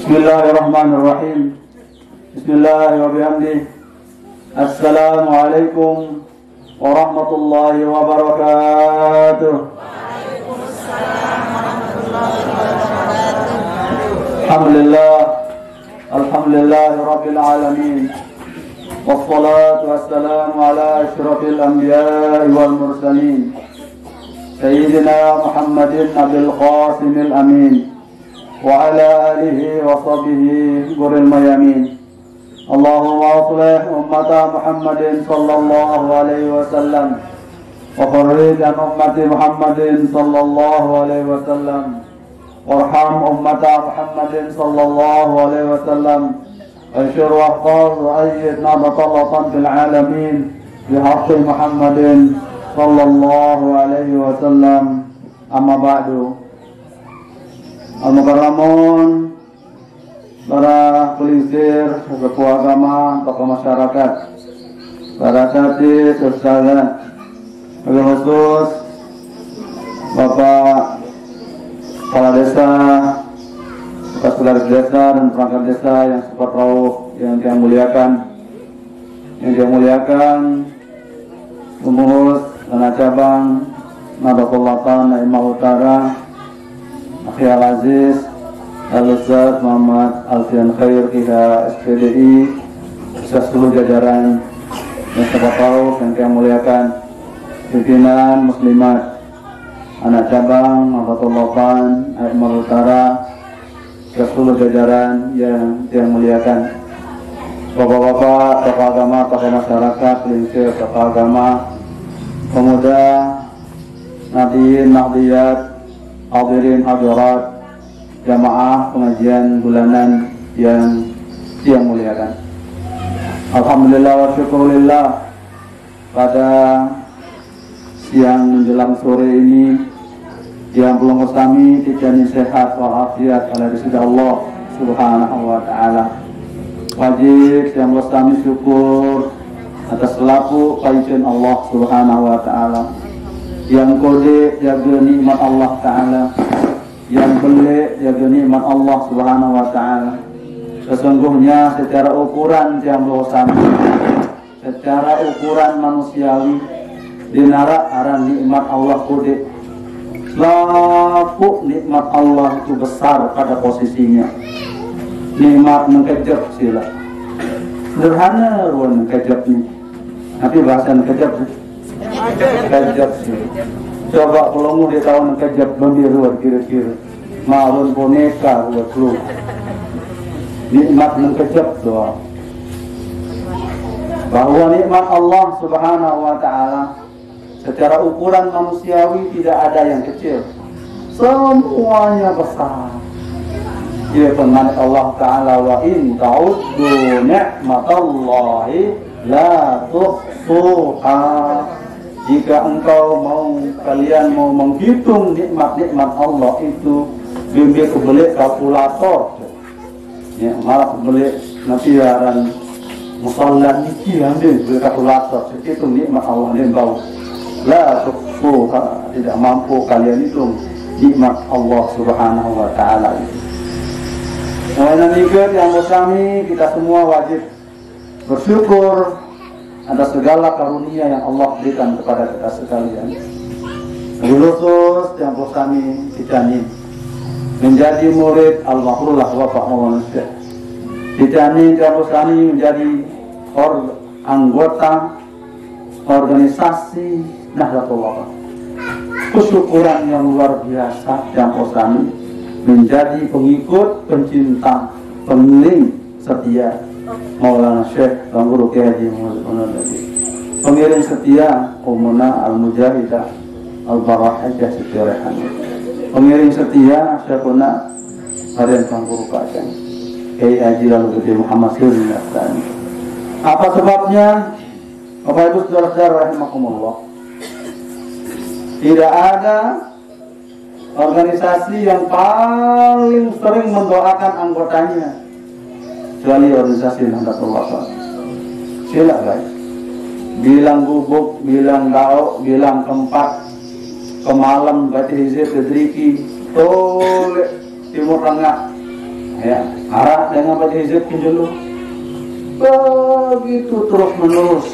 Bismillahirrahmanirrahim. Bismillahirrahmanirrahim. Assalamualaikum warahmatullahi wabarakatuh. Waalaikumsalam warahmatullahi wabarakatuh. Alhamdulillahi rabbil alamin. Wassalatu wassalamu ala asyrafil anbiya'i wal mursalin. Sayyidina Muhammadin Nabil Qasimil Amin. Wa ala alihi wa sahbihi guril mayamin. Allahumma aslih ummata Muhammadin sallallahu alaihi wasallam wa kharrij an ummati Muhammadin sallallahu alaihi wasallam warham ummata Muhammadin sallallahu alaihi wasallam anshur wa ahfaz wa ayyid nabatallatan fil alamin bihaqqi Muhammadin sallallahu alaihi wasallam. Amma ba'du. Al-Mukarramun, para pelisir, sepuh agama, tokoh masyarakat, para kadis, saudara, lebih khusus Bapak Kepala Desa, Sekretaris Desa dan perangkat desa yang support rauh yang dia muliakan, pengurus tanah cabang Nahdlatul Naimah Utara, Akhi Al-Aziz Al-Ustaz Muhammad Alfian Khair Kiha SPDI, seluruh jajaran yang saya tahu dan saya muliakan, pimpinan muslimat anak cabang Nahdlatul Naimah Utara, seluruh jajaran yang saya muliakan, bapak-bapak, tokoh agama, tokoh masyarakat, pelinsir, tokoh agama, pemuda, nadiyin, nahdiyat, hadirin hadirat, jamaah pengajian bulanan yang saya muliakan. Alhamdulillah wa syukurillah, pada siang menjelang sore ini yang belum kami dijani sehat walafiat ala rizki Allah subhanahu wa ta'ala. Wajib yang kami syukur atas laku kajian Allah subhanahu wa ta'ala, yang kode jaga nikmat Allah Ta'ala, yang beli jaga nikmat Allah Subhanahu wa Ta'ala. Sesungguhnya secara ukuran yang bersama, secara ukuran manusiawi, dinara aran nikmat Allah kode. Laku nikmat Allah itu besar pada posisinya. Nikmat mengkejap sila. Sederhana ruang mengkejap ini. Tapi bahasa mengkejap kejap sih. Coba pelongo di tahun kejap membiru kira-kira malun boneka buat lu. Nikmat mengkejap doa. Bahwa nikmat Allah subhanahu wa ta'ala secara ukuran manusiawi tidak ada yang kecil, semuanya besar. Ya firman Allah Ta'ala, wa in ta'uddu ni'matallahi la tuhsuha. Jika kalian mau menghitung nikmat-nikmat Allah itu, bimbing kebelik kalkulator, ya malah kebelik nanti aran musallan iki ambil beli kalkulator, itu nikmat Allah yang bau. La tuhsuha, tidak mampu kalian hitung nikmat Allah Subhanahu wa Ta'ala itu. Nah, yang kami kita semua wajib bersyukur atas segala karunia yang Allah berikan kepada kita sekalian. Khusus yang kami dijani menjadi murid Al-Mahrullah Bapak Maulana Syekh, dijani yang kami menjadi anggota organisasi Nahdlatul Ulama. Kesyukuran yang luar biasa yang kami menjadi pengikut, pencinta, pemiling setia Maulana Syekh Bang Guru Kiai Haji Muhammad Nabi, pengiring setia Umuna Al-Mujahidah Al-Barahajah Siti Rehan, pengiring setia Syekhuna Harian Bang Guru Kacang Kiai Haji Al-Gede Muhammad Sirri Naftani. Apa sebabnya? Bapak Ibu saudara-saudara rahimakumullah, tidak ada organisasi yang paling sering mendoakan anggotanya kecuali organisasi Nahdlatul Ulama. Sila guys, bilang gubuk, bilang dauk, bilang tempat, kemalam, bati hizib, kedriki, tolek, timur tengah, Ya, arah dengan baca hizib dulu. Begitu terus menerus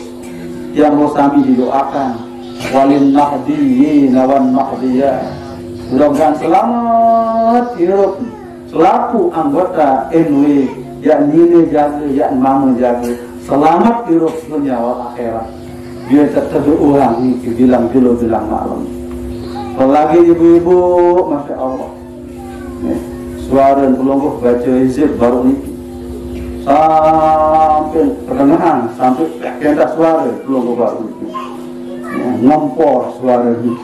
yang Bosami didoakan. Walin nahdiyyin wan nahdiyat. Mudah-mudahan selamat hidup selaku anggota NW yang nilai jaga, yang mama jaga, selamat hidup dunia wal akhirat. Biar tetap ulang ini bilang dulu bilang malam. Apalagi ibu-ibu, masya Allah, suara dan pelungguh baca hizib baru ini sampai pertengahan, sampai pentas suara pelungguh baru ini, ngempor suara ini.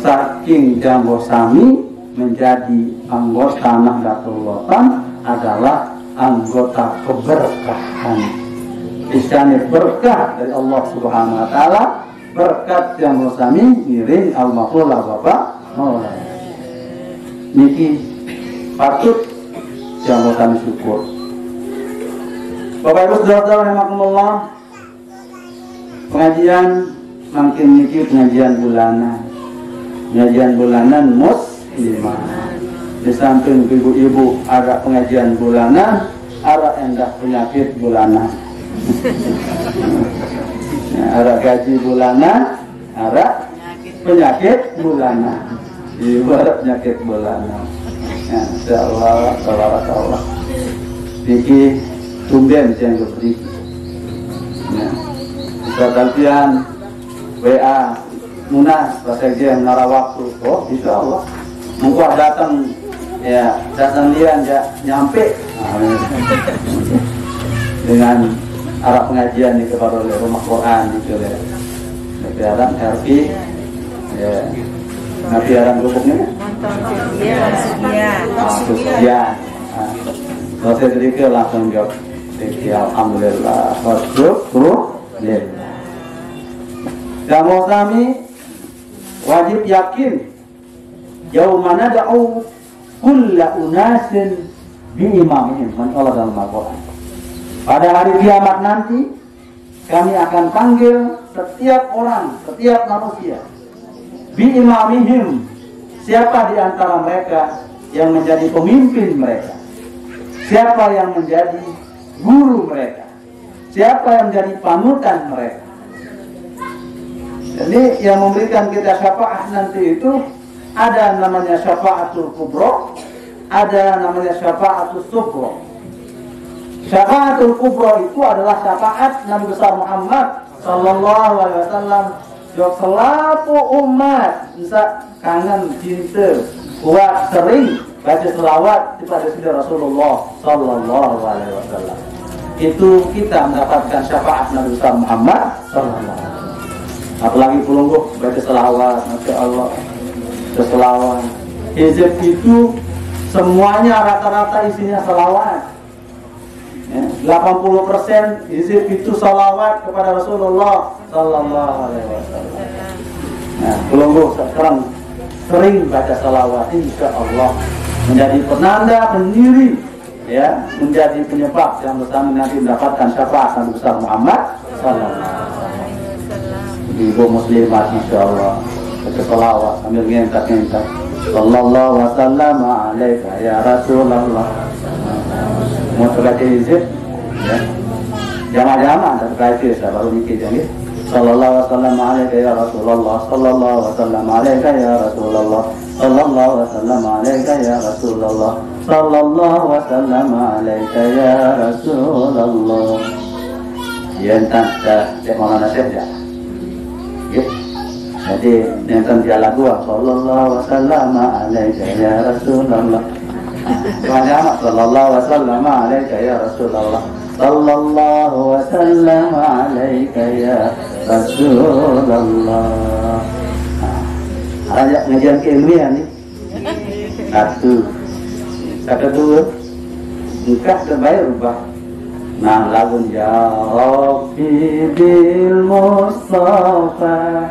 Saking Jambo Sami menjadi anggota Nahdlatul Ulama adalah anggota keberkahan. Istilahnya berkah dari Allah Subhanahu Wa Taala, berkat Jambo Sami miring al-Maqullah Bapak Maulana. Niki patut Jambo Sami syukur. Bapak Ibu saudara rahimakumullah, pengajian makin niki pengajian bulanan. Pengajian bulanan muslimah. Di samping ibu-ibu ada pengajian bulanan, ada endah penyakit bulanan. Ada gaji bulanan, ada penyakit bulanan. Ibu ada penyakit bulanan. Insyaallah, tabarakallah. Niki tumben yang beri. Bisa kalian WA Munas, bahasa dia menara waktu. Oh, insya Allah. Mungkin datang, ya datang dia nyampe dengan arah pengajian di kepada rumah Quran gitu ya. Nafiaran RP, ya. Nafiaran grupnya. Ya. Kalau saya sedikit langsung jawab. Alhamdulillah. Alhamdulillah. Dan mau kami wajib yakin yaumana da'u kulla unasin bi imamihim, Allah dalam Al-Quran. Pada hari kiamat nanti kami akan panggil setiap orang, setiap manusia bi imamihim, siapa di antara mereka yang menjadi pemimpin mereka, siapa yang menjadi guru mereka, siapa yang menjadi panutan mereka. Jadi yang memberikan kita syafaat nanti itu ada namanya syafaatul kubro, ada namanya syafaatul subro. Syafaatul kubro itu adalah syafaat Nabi besar Muhammad sallallahu alaihi wasallam yang selaku umat bisa kangen cinta kuat sering baca selawat kepada Rasulullah sallallahu alaihi wasallam. Itu kita mendapatkan syafaat Nabi besar Muhammad sallallahu alaihi wasallam. Apalagi pelungguh baca selawat, masya Allah, selawat. Hizib itu semuanya rata-rata isinya selawat. 80% hizib itu selawat kepada Rasulullah Sallallahu Alaihi Wasallam. Nah, pelungguh sekarang sering baca selawat, insya Allah menjadi penanda pendiri, ya, menjadi penyebab yang bersama nanti mendapatkan syafaat Nabi besar Muhammad Sallallahu Alaihi Wasallam. Ibu muslimat insyaallah baca selawat sambil ngentak-ngentak sallallahu wasallam alaika ya Rasulullah. Mau baca hizib ya jamaah-jamaah dan baca baru mikir ya sallallahu wasallam alaika ya Rasulullah, sallallahu wasallam alaika ya Rasulullah, sallallahu wasallam alaika ya Rasulullah, sallallahu wasallam alaika ya Rasulullah. Ya entah cek mana saja. Ya. Jadi yang dia lagu sallallahu wasallam alaika ya Rasulullah. Semuanya sallallahu wasallam alaika ya Rasulullah. Sallallahu wasallam alaika ya Rasulullah. Ayat ngajian keilmian nih. Satu. Kedua, nikah terbaik rubah. Nah lagu ya Rabbi bil Mustafa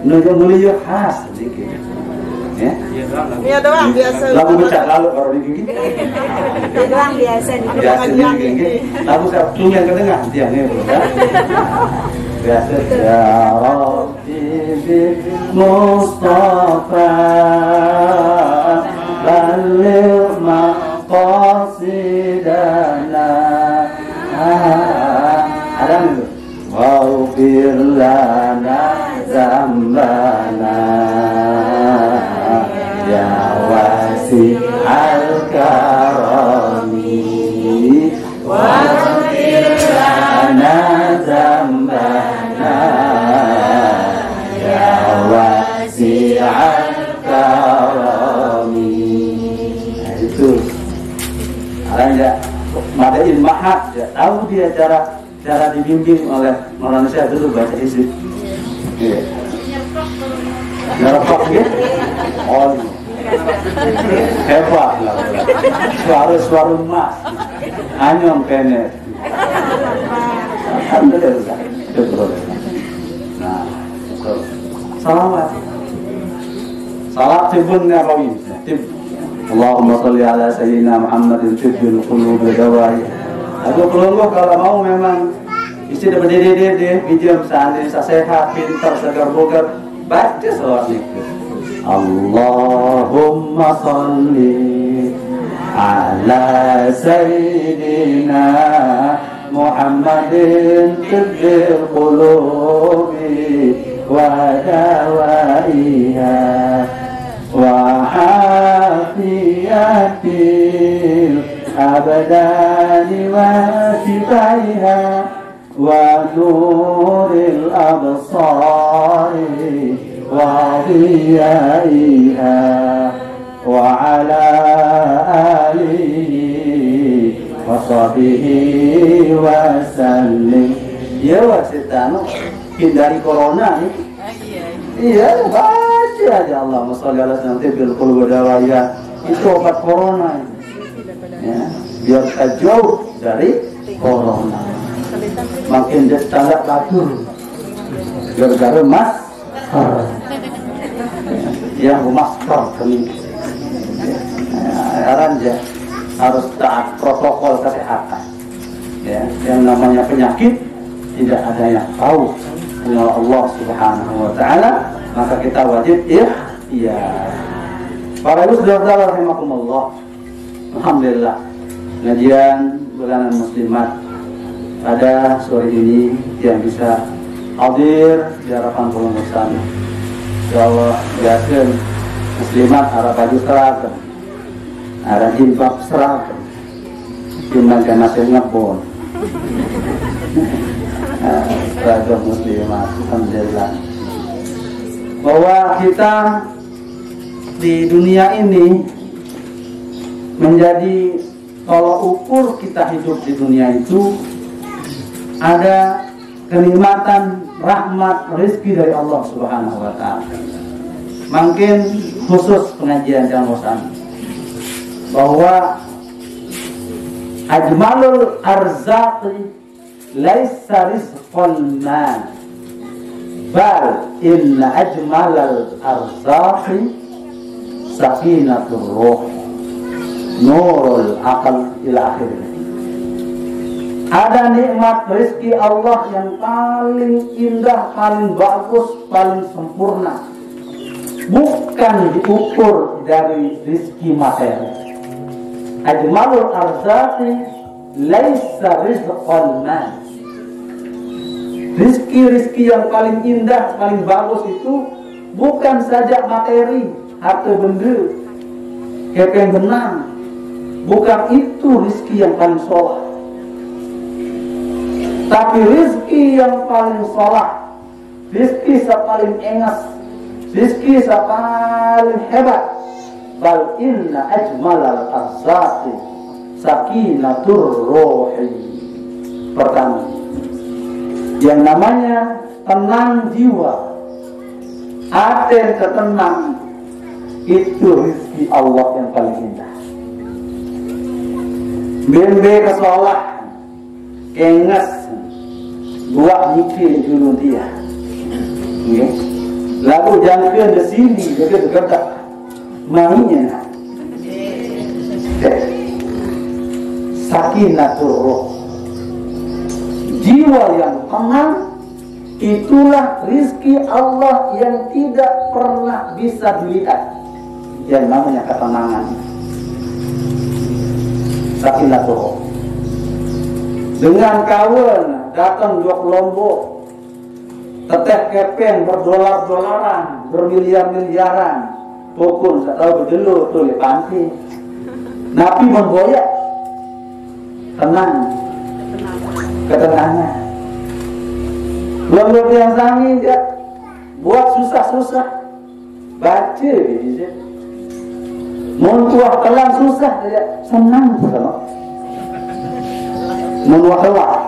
nujum mulia khas sedikit ya. Iya doang biasa. Lagu baca lalu baru digigit. Iya doang biasa di pengajian gini. Lagu satu yang kedengar dia nih ya. Biasa ya Rabbi bil Mustafa balligh maqasidana. Ada itu. Waghfir lana dzambana ya wasi'al karami. Waghfir lana dzambana ya wasi'al karami. Nah, itu ada enggak Madain Mahat ya, tahu dia cara dibimbing oleh Maulana Syekh dulu baca hizib. Iya. Nyerepok gitu. Oh. Hebat lah. Suara emas. Anyong kene. Alhamdulillah. Betul. Nah, betul. Salawat. Salat tibunnya rawi. Allahumma sholli ala sayyidina Muhammadin tibbil qulubi dawai. Aku keluluh kalau mau memang isi dapat dede bijam seandainya sehat, pintar, segar bugar, baca salawat itu. Allahumma sholli ala sayyidina Muhammadin tibbil qulubi wa dawaiha wa hafiyatil abdani wa shifaiha wa nuril absari wa dhiyaiha wa ala alihi wa sahbihi wa sallim. Ya wasitanu hindari corona nih. Iya, baca aja Allahumma sholli ala sayyidina tibbil qulubi dawaiha. Itu obat corona. Ya, biar kita jauh dari corona. Makin dia standar batur gara-gara masker. Ya, masker ini. Aranja harus taat protokol kesehatan. Ya, yang namanya penyakit tidak ada yang tahu kecuali Allah Subhanahu wa taala, maka kita wajib ikhtiyar. Para ibu saudara rahimakumullah. Alhamdulillah, pengajian bulanan muslimat pada sore ini yang bisa hadir di hadapan kula bersama. Insyaallah biasakan muslimat arah baju seragam, arah jilbab seragam, cuma karena saya ngebon. Seragam muslimat, alhamdulillah. Bahwa kita di dunia ini menjadi tolak ukur kita hidup di dunia itu ada kenikmatan, rahmat, rezeki dari Allah Subhanahu wa taala. Mungkin khusus pengajian yang bosan bahwa ajmalul arzaqi laisa rizqul mal bal inna ajmalal arzaqi sakinatur ruh nurul aqal ila akhirnya. Ada nikmat rezeki Allah yang paling indah, paling bagus, paling sempurna, bukan diukur dari rezeki materi. Ajmalul arzaqi laisa rizqul mal. Rezeki yang paling indah, paling bagus itu bukan saja materi, harta benda, kepeng benang. Bukan itu rezeki yang paling soleh. Tapi rezeki yang paling soleh, rezeki yang paling engas, rezeki yang paling hebat. Bal inna ajmalal arzaqi sakinatur ruhi. Pertama, yang namanya tenang jiwa, hati yang ketenang, itu rezeki Allah yang paling indah. Bimbe kesolah, kengas, buat mikir dulu dia. Lalu jangan ke sini, jadi dekat mainnya. Sakinatur ruh, jiwa yang tenang, itulah rizki Allah yang tidak pernah bisa dilihat. yang namanya ketenangan. Sakinatul. Dengan kawan datang dua kelompok, teteh kepeng berdolar-dolaran, bermiliar-miliaran, pokok tak tahu berdelur tuh di pantai. Nabi memboyak, tenang, ketenangan. Kelompok yang sangi dia buat susah-susah, baca dia. Muntuah kelang susah dia senang sama. Muntuah kelang.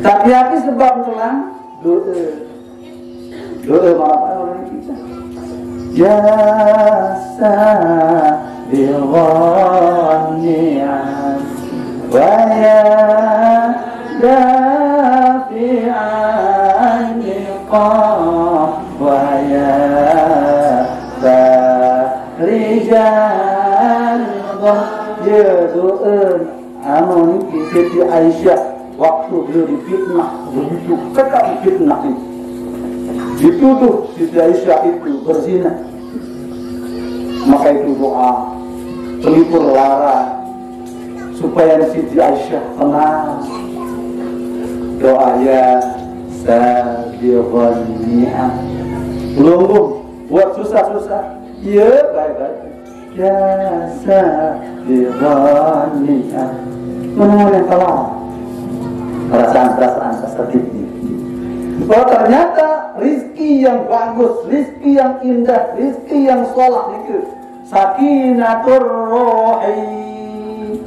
Tapi apa sebab kelang? Doa maaf orang kita. Jasa bighani'an wa ya dafi'an iqam wa ya rijal doa anu ni Siti Aisyah waktu beliau difitnah begitu kekal fitnah itu dituduh Siti Aisyah itu berzina, maka itu doa pelipur lara supaya Siti Aisyah tenang. Doa ya sabiqani'ah belum buat susah-susah ya baik-baik ya sabiqani'ah menang yang telah perasaan-perasaan seperti ini. Oh ternyata rizki yang bagus, rizki yang indah, rizki yang sholat itu sakinatur rohi,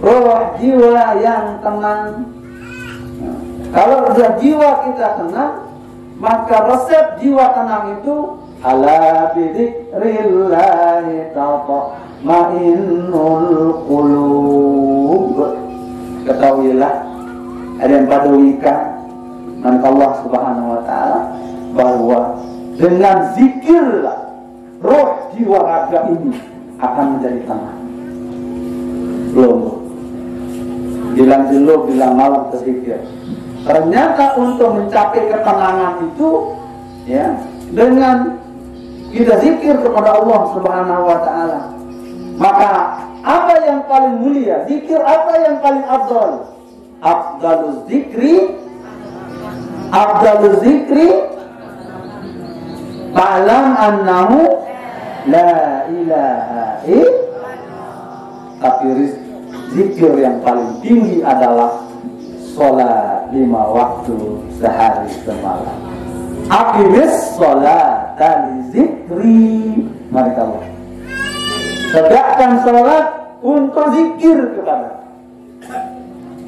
roh jiwa yang tenang. Kalau sudah jiwa kita tenang, maka resep jiwa tenang itu ala bidzikrillahi tatma'innul qulub. Ketahuilah ada yang paduikan dengan Allah Subhanahu wa taala bahwa dengan zikirlah roh jiwa raga ini akan menjadi tenang. Belum bilang dulu, bilang malam terzikir. Ternyata untuk mencapai ketenangan itu ya dengan kita zikir kepada Allah Subhanahu wa taala. Maka apa yang paling mulia? Zikir apa yang paling afdal? Afdaluz zikri Ba'lam annahu la ilaha illallah. Tapi zikir yang paling tinggi adalah sholat 5 waktu sehari semalam. Aqimis sholat dan zikri. Mari kita tegakkan sholat untuk zikir kepada.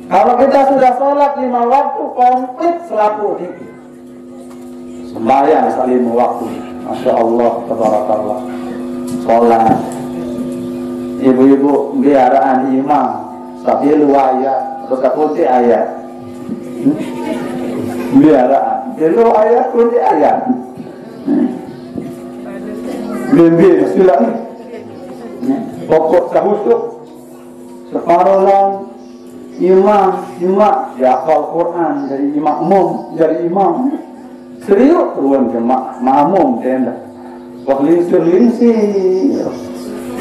Kalau kita sudah sholat 5 waktu komplit selaku zikir. Sembahyang 5 waktu, masya Allah, tabarakallah. Sholat, ibu-ibu biaraan imam, sabilu ayat, suka putih ayat. Biaraan, bilu ayat, putih ayat. Bimbing, silakan. Pokok sahusuk, separuh lang. Imam ya hafal Quran dari makmum, dari imam serius tuan ke makmum tenda waktu linsir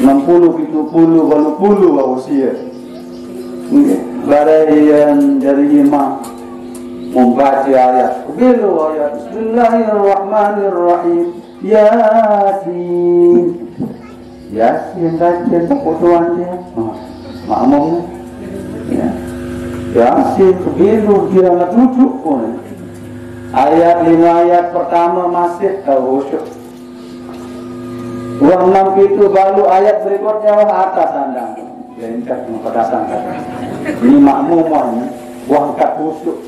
60 70 80 usia barayan dari imam membaca ayat bilu ayat Bismillahirrahmanirrahim Yasin baca kebutuhannya makmumnya Yasin begitu dia nak tujuh pun. Ayat 5 ayat pertama masih khusyuk. 6 itu baru ayat berikutnya atas sandang. Lengkap mengkadasan kata. Ini makmuman, wangkat khusyuk.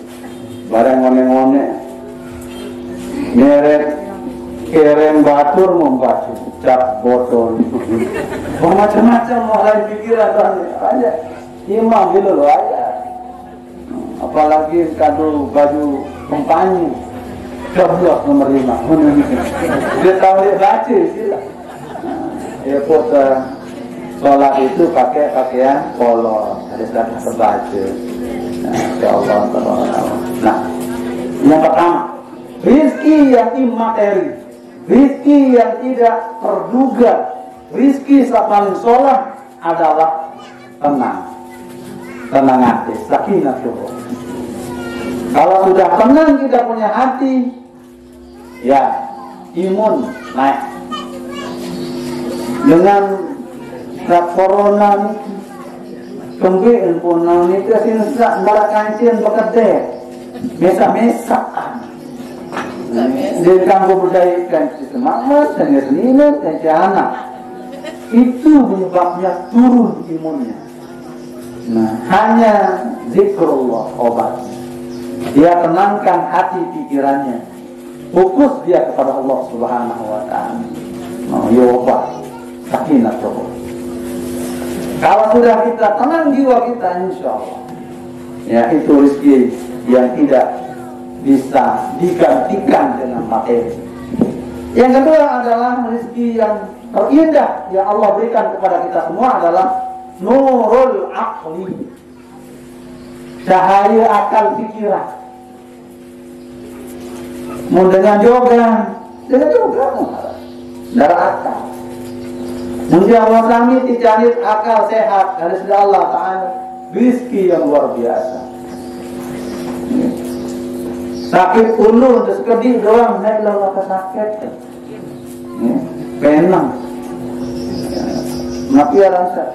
Barang ngone-ngone. Meret kerem batur membaca cap botol. Macam-macam mulai pikiran aja. Imam dulu aja. Apalagi kado baju kampanye coblok nomor 5 dia tahu dia baca sila ya sholat itu pakai pakaian polo ada sudah terbaca ya Allah. Nah yang pertama rizki yang imateri Rizki yang tidak terduga, rizki paling sholat adalah tenang hati, sakinah. Kalau sudah tenang kita punya hati, ya imun naik. Dengan corona ini, kembiin pun ini kesin barak kancing bekerja, mesak-mesakan. Dia kampung budaya kan semangat dan seniman dan anak itu menyebabnya turun imunnya. Nah, hanya zikrullah obat. Dia tenangkan hati pikirannya, fokus dia kepada Allah Subhanahu wa Ta'ala. Ya obat, sakinah tuh. Kalau sudah kita tenang jiwa kita, insya Allah, ya itu rezeki yang tidak bisa digantikan dengan materi. Yang kedua adalah rezeki yang terindah yang Allah berikan kepada kita semua adalah nurul aqli, cahaya akal pikiran. Mau dengan jogan darah akal. Mungkin Allah kami dicari akal sehat dari Allah Ta'ala, rezeki yang luar biasa. Sakit ulu untuk sekedi doang, naik lalu apa sakit, penang. Nabi rasa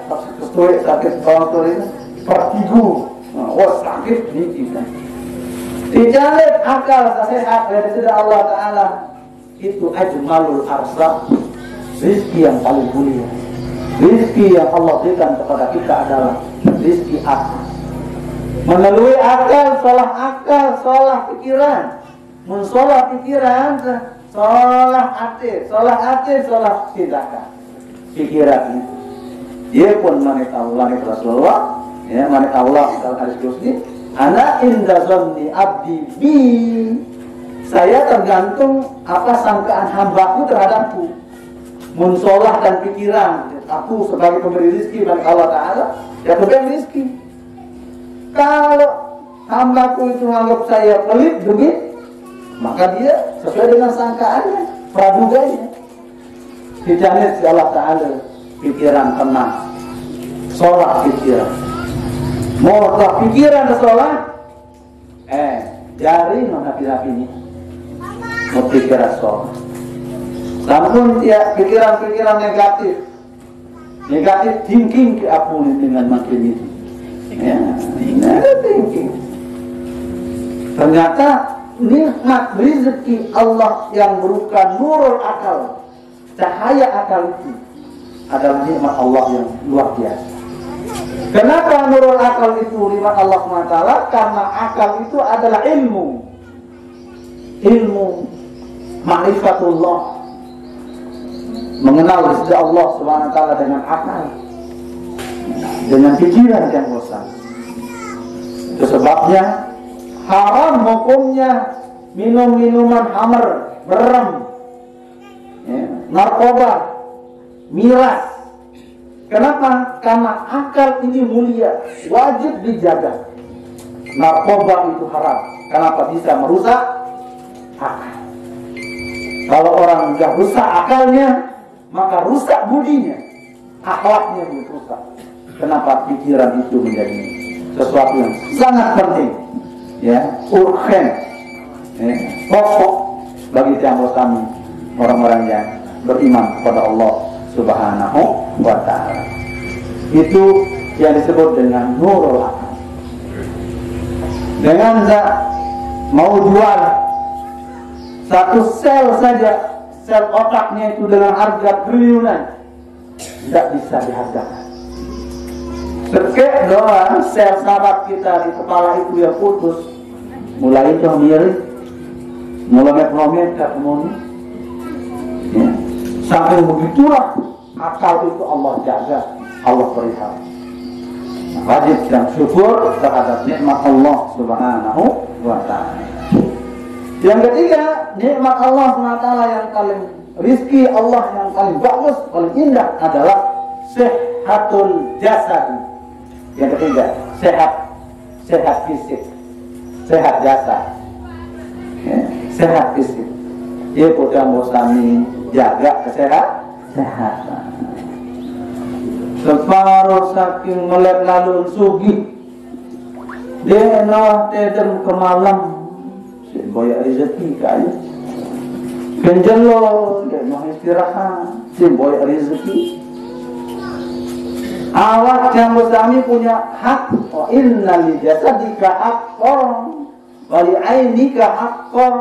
sakit kalau itu partigu, wah sakit ni kita. Dijalin akal sehat dari Allah Ta'ala itu ajmalul arsaq, rizki yang paling mulia. Rizki yang Allah berikan kepada kita adalah rizki akal. Melalui akal, salah pikiran. Mensolah pikiran, salah hati, salah tindakan. Pikiran itu. Dia pun manita Allah Rasulullah, ya manita Allah dalam hadis qudsi, ana inda zanni abdi bi. Saya tergantung apa sangkaan hambaku terhadapku. Mensolah dan pikiran, aku sebagai pemberi rezeki bagi Allah Ta'ala, ya pemberi rezeki. Kalau hambaku itu menganggap saya pelit, dugit, maka dia sesuai dengan sangkaannya, praduganya. Dijamin si Allah Ta'ala pikiran tenang, sholat pikiran. Mau pikiran dan sholat, jari nabi ini, mau pikiran sholat. Namun ya pikiran-pikiran negatif thinking ke aku dengan makin itu. Ya, thinking. Ternyata nikmat rezeki Allah yang berupa nurul akal, cahaya akal itu adalah nikmat Allah yang luar biasa. Kenapa nurul akal itu nikmat Allah SWT? Karena akal itu adalah ilmu ma'rifatullah, mengenal Allah SWT dengan akal, dengan pikiran yang bosan. Itu sebabnya haram hukumnya minum minuman khamr, berem, narkoba, miras. Kenapa? Karena akal ini mulia, wajib dijaga. Narkoba itu haram. Kenapa? Bisa merusak akal. Kalau orang sudah rusak akalnya, maka rusak budinya, akhlaknya rusak. Kenapa? Pikiran itu menjadi sesuatu yang sangat penting, ya, urgen, pokok bagi jamaah kami, orang-orang yang beriman kepada Allah Subhanahu wa Ta'ala. Itu yang disebut dengan nurul akal. Dengan mau jual satu sel saja, sel otaknya itu dengan harga triliunan, tidak bisa dihargakan. Sekek doang sel saraf kita di kepala itu yang putus, mulai itu miring, mulai metromet kemudian, ya. Sampai begitulah akal itu Allah jaga, Allah pelihara. Wajib dan syukur terhadap nikmat Allah Subhanahu wa Ta'ala. Yang ketiga, nikmat Allah SWT yang paling rizki Allah yang paling bagus, paling indah adalah sehatul jasad. Yang ketiga, sehat fisik, sehat jasad, sehat fisik. Ia potong bosani jaga kesehatan. Separuh saking melek lalu sugi. Dia noh tedem ke malam. Si boya rezeki kaya. Kenjelo dia mau istirahat. Si boya rezeki. Awak yang bosani punya hak. Wa inna li jasadika haqqan wa li ainika haqqan.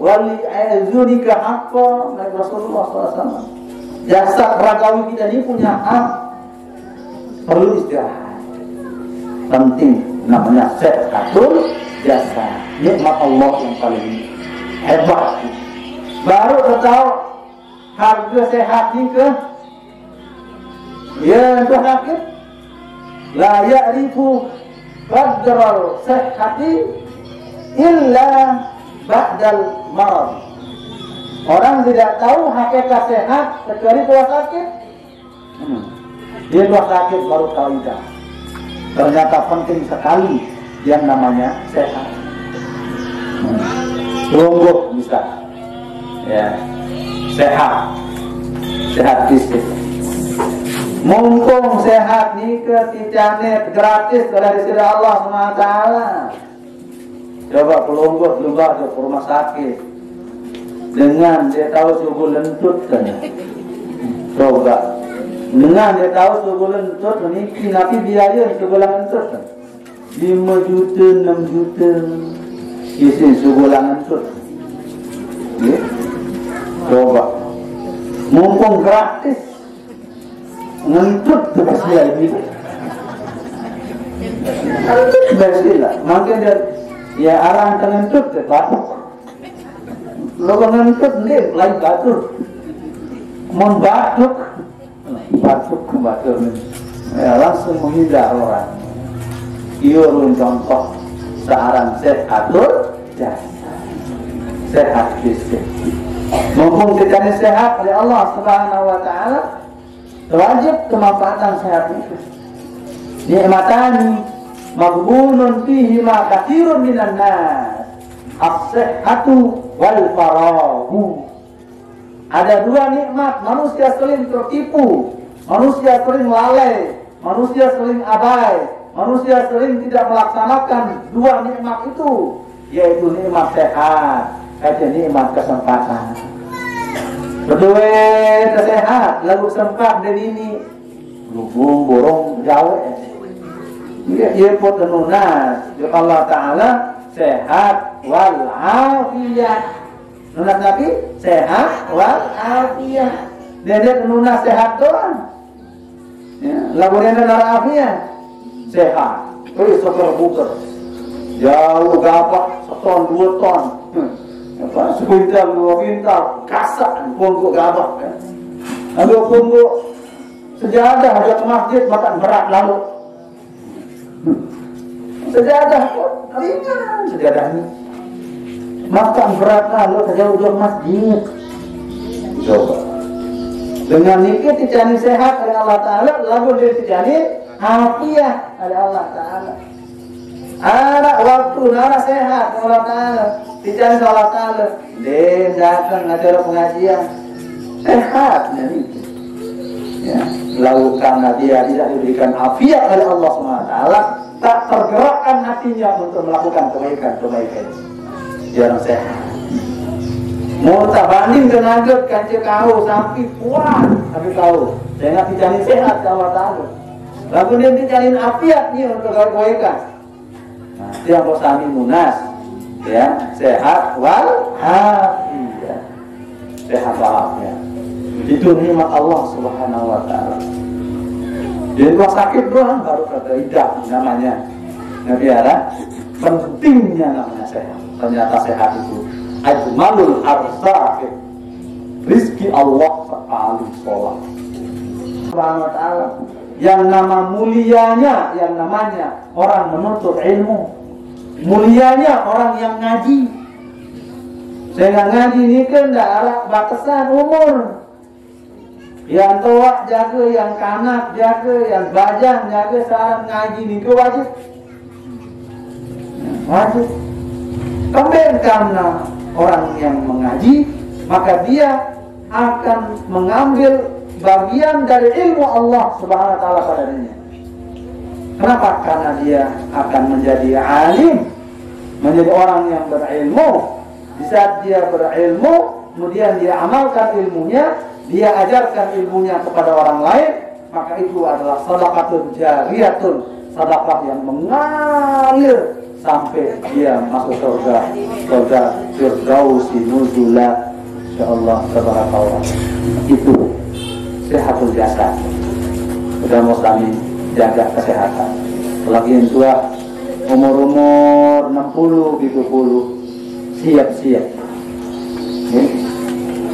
Wali azunika haqqan. Nabi Rasulullah SAW. Jasad ragawi kita ini punya hak, perlu istirahat. Penting namanya sehatul jasad. Nikmat Allah yang paling hebat. Baru tahu harga sehat ini ke ya itu hakik. La ya'rifu qadral sehhati illa ba'dal marad. Orang tidak tahu hakikat sehat kecuali tua sakit. Dia tua sakit baru tahu itu. Ternyata penting sekali yang namanya sehat. Lungguh bisa, ya, sehat fisik. Mumpung sehat nih ketijanet gratis dari sisi Allah SWT. Coba pelungguh ke rumah sakit. Dengan dia tahu subuh lentut kan. Coba. Dengan dia tahu subuh lentut meniki nabi biaya subuh lentut kan. 5 juta, 6 juta. Isi subuh lentut. Ya. Coba. Mumpung gratis. Ngentut tu basilah ini. Ngentut basilah. Mungkin dia ya arang ngentut tu batuk. Logo ngentut ni lain batuk. Mon batuk ya, langsung menghindar orang. Iyo contoh seorang sehatul jasad, sehat fisik. Mumpung kita ini sehat oleh Allah Subhanahu Wa Taala, wajib kemanfaatan sehat itu. Nikmatani maghbunun fihi ma katsirun minan nas. As-sihhatu wal farahu. Ada dua nikmat, manusia sering tertipu, manusia sering lalai, manusia sering abai, manusia sering tidak melaksanakan dua nikmat itu, yaitu nikmat sehat, dan nikmat kesempatan. Berdua sehat, lalu sempat dari ini, lubung borong jauh. Ia pun nunas, Allah Taala sehat wal afiyah. Nunas Nabi sehat wal afiyah. Dia nunas sehat doang. Ya, lagunya nara afiyah sehat. Seker buker. Jauh gapak 1 ton 2 ton. Apa sekuntal 2 kintal kasak punggu gabak kan. Lalu punggu sejadah ada ke masjid makan berat lalu. Sejadah pun ringan sejadah ini. Makan berat lalu jauh-jauh masjid. Coba. Dengan nikah dijani sehat oleh Allah Ta'ala, lalu dia dijani afiah oleh Allah Ta'ala. Anak waktu, anak sehat oleh Allah Ta'ala, dijani oleh Allah Ta'ala. Dia datang ngajar pengajian, sehat ini. Ya, lalu karena dia tidak diberikan afiah oleh Allah SWT, tak tergerakkan hatinya untuk melakukan kebaikan. Jarang sehat. Mau tak banding tenaga kancil kau sampai kuat, tapi tahu saya nak dijani sehat Allah Taala. Lalu dia dijani afiat ni untuk kebaikan. Nah, itu yang posani munas, ya sehat wal afiyah, sehat wal afiyah. Itu nikmat Allah Subhanahu Wa Taala. Jadi kalau sakit doang baru kata idah namanya. Nabi ada pentingnya namanya sehat. Ternyata sehat itu ajmalul arzaq, rizki Allah paling sholat. Subhanahu wa ta'ala. Yang nama mulianya, yang namanya orang menuntut ilmu, mulianya orang yang ngaji. Saya ngaji ini kan tidak ada batasan umur. Yang tua jaga, yang kanak jaga, yang bajang jaga. Sekarang ngaji ini ke wajib. Wajib. Kembali karena orang yang mengaji, maka dia akan mengambil bagian dari ilmu Allah Subhanahu wa taala pada dirinya. Kenapa? Karena dia akan menjadi alim, menjadi orang yang berilmu. Di saat dia berilmu, kemudian dia amalkan ilmunya, dia ajarkan ilmunya kepada orang lain, maka itu adalah sedekahun jariyatun, sedekah yang mengalir sampai dia masuk surga Firdausi nuzula, insyaallah tabarakallah. Itu sehatul jasad. Udah muslimin jaga kesehatan. Lagi yang tua umur 60 70 siap-siap.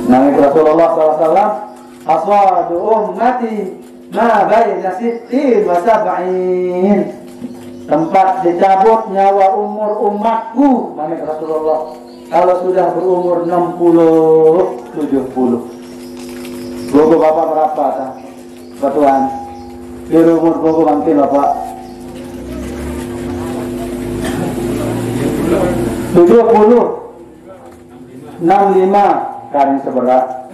Nabi Rasulullah SAW, aswadu ummati ma baina sittin wa sab'in. Tempat dicabut nyawa umur umatku, Nabi Rasulullah, kalau sudah berumur 60 70. Gogo bapak berapa tak? Batuan biru umur gogo mampir bapak 70 65 kan seberat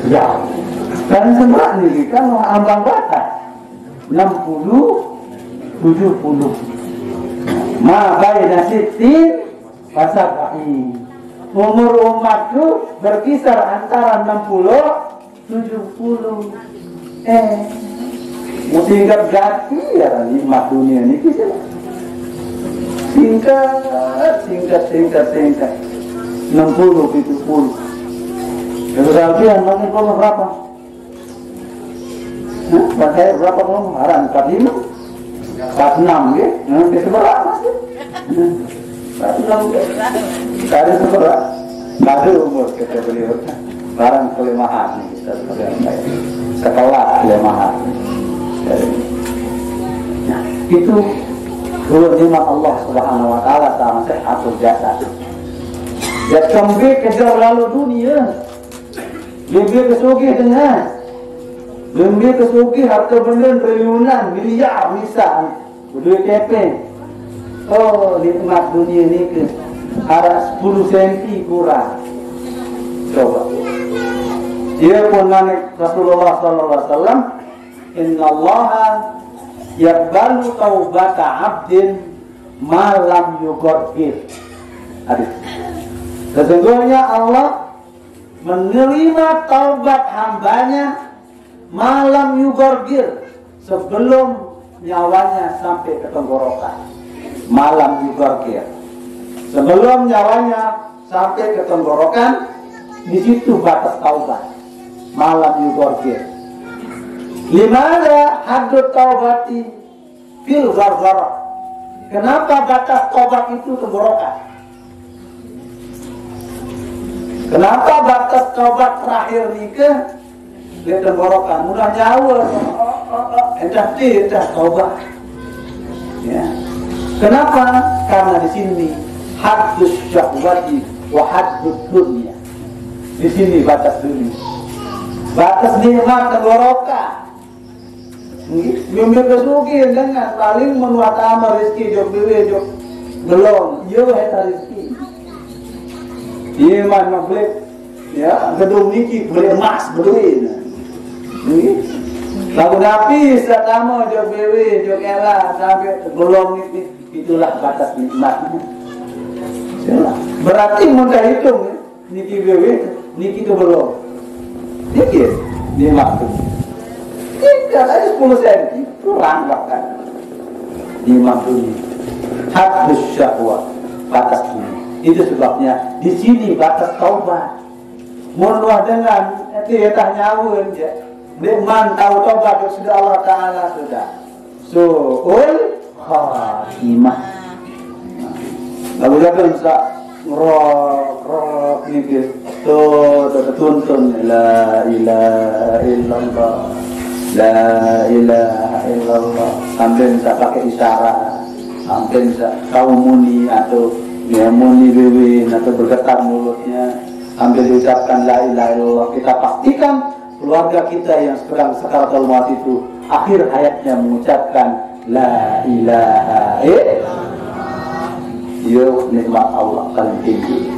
ya kan seberat nih kan ambang batas 60 70 ma baina sittin wa sab'in. Umur umatku berkisar antara 60 70. Singkat gati ya nikmat dunia ini kisah. Singkat 60 70. Yang berarti makin kalau berapa? Pakai berapa kalau haran 45 46 ya? Nanti sebelah masih 46 kali sebelah kali umur kita beliau barang kelemahan kita sekelas kelemahan. Nah, itu dua nikmat Allah Subhanahu wa taala sama sehatul jasad. Ya kembali kejar lalu dunia. Lebih kesugih dengan lebih kesugih harta benda triliunan, miliar misal, duit kepeng. Oh, nikmat dunia ni ke ada 10 senti kurang. Coba. Dia pun nabi Rasulullah sallallahu alaihi wasallam, innallaha yaqbalu taubata 'abdin ma lam yughargir. Hadis. Sesungguhnya Allah menerima taubat hambanya malam yughargir, sebelum nyawanya sampai ke tenggorokan. Malam yughargir, sebelum nyawanya sampai ke tenggorokan, di situ batas taubat. Malam yughargir. Limana haddut taubati fil gharghara. Kenapa batas taubat itu tenggorokan? Kenapa batas taubat terakhir nikah di tenggorokan? Mudah nyawa, entah taubat. Ya. Kenapa? Karena di sini haddus syahwati wa haddud dunya. Di sini batas dunia, batas nikmat tenggorokan. Mimpi kesugi dengan paling menuatama rezeki jok dewe jok belum, yo eta rezeki. Dia mana boleh, ya gedung niki boleh emas boleh. Lagu napi setama jok dewe jok ela sampai belum niki, itulah batas nikmatnya. Berarti mudah hitung niki dewe, niki itu belum. Niki nikmat tu. Tinggal aja 10 senti kurang bahkan. Nikmat dunia. Haddus syahwat, batas dunia. Itu sebabnya di sini batas taubat. Munwah dengan tiada nyawa je. Nikmat tahu taubat sudah Allah Taala sudah. Suul khatimah. Lalu jangan bisa ngerok ni tuh tuntun la ilaha illallah. La ilaha illallah. Sambil bisa pakai isyarat, sambil bisa kau muni atau ya muni bewin atau bergetar mulutnya, sambil diucapkan la ilaha illallah. Kita pastikan keluarga kita yang sedang sakaratul maut itu akhir hayatnya mengucapkan la ilaha illallah. Yo nikmat Allah paling tinggi,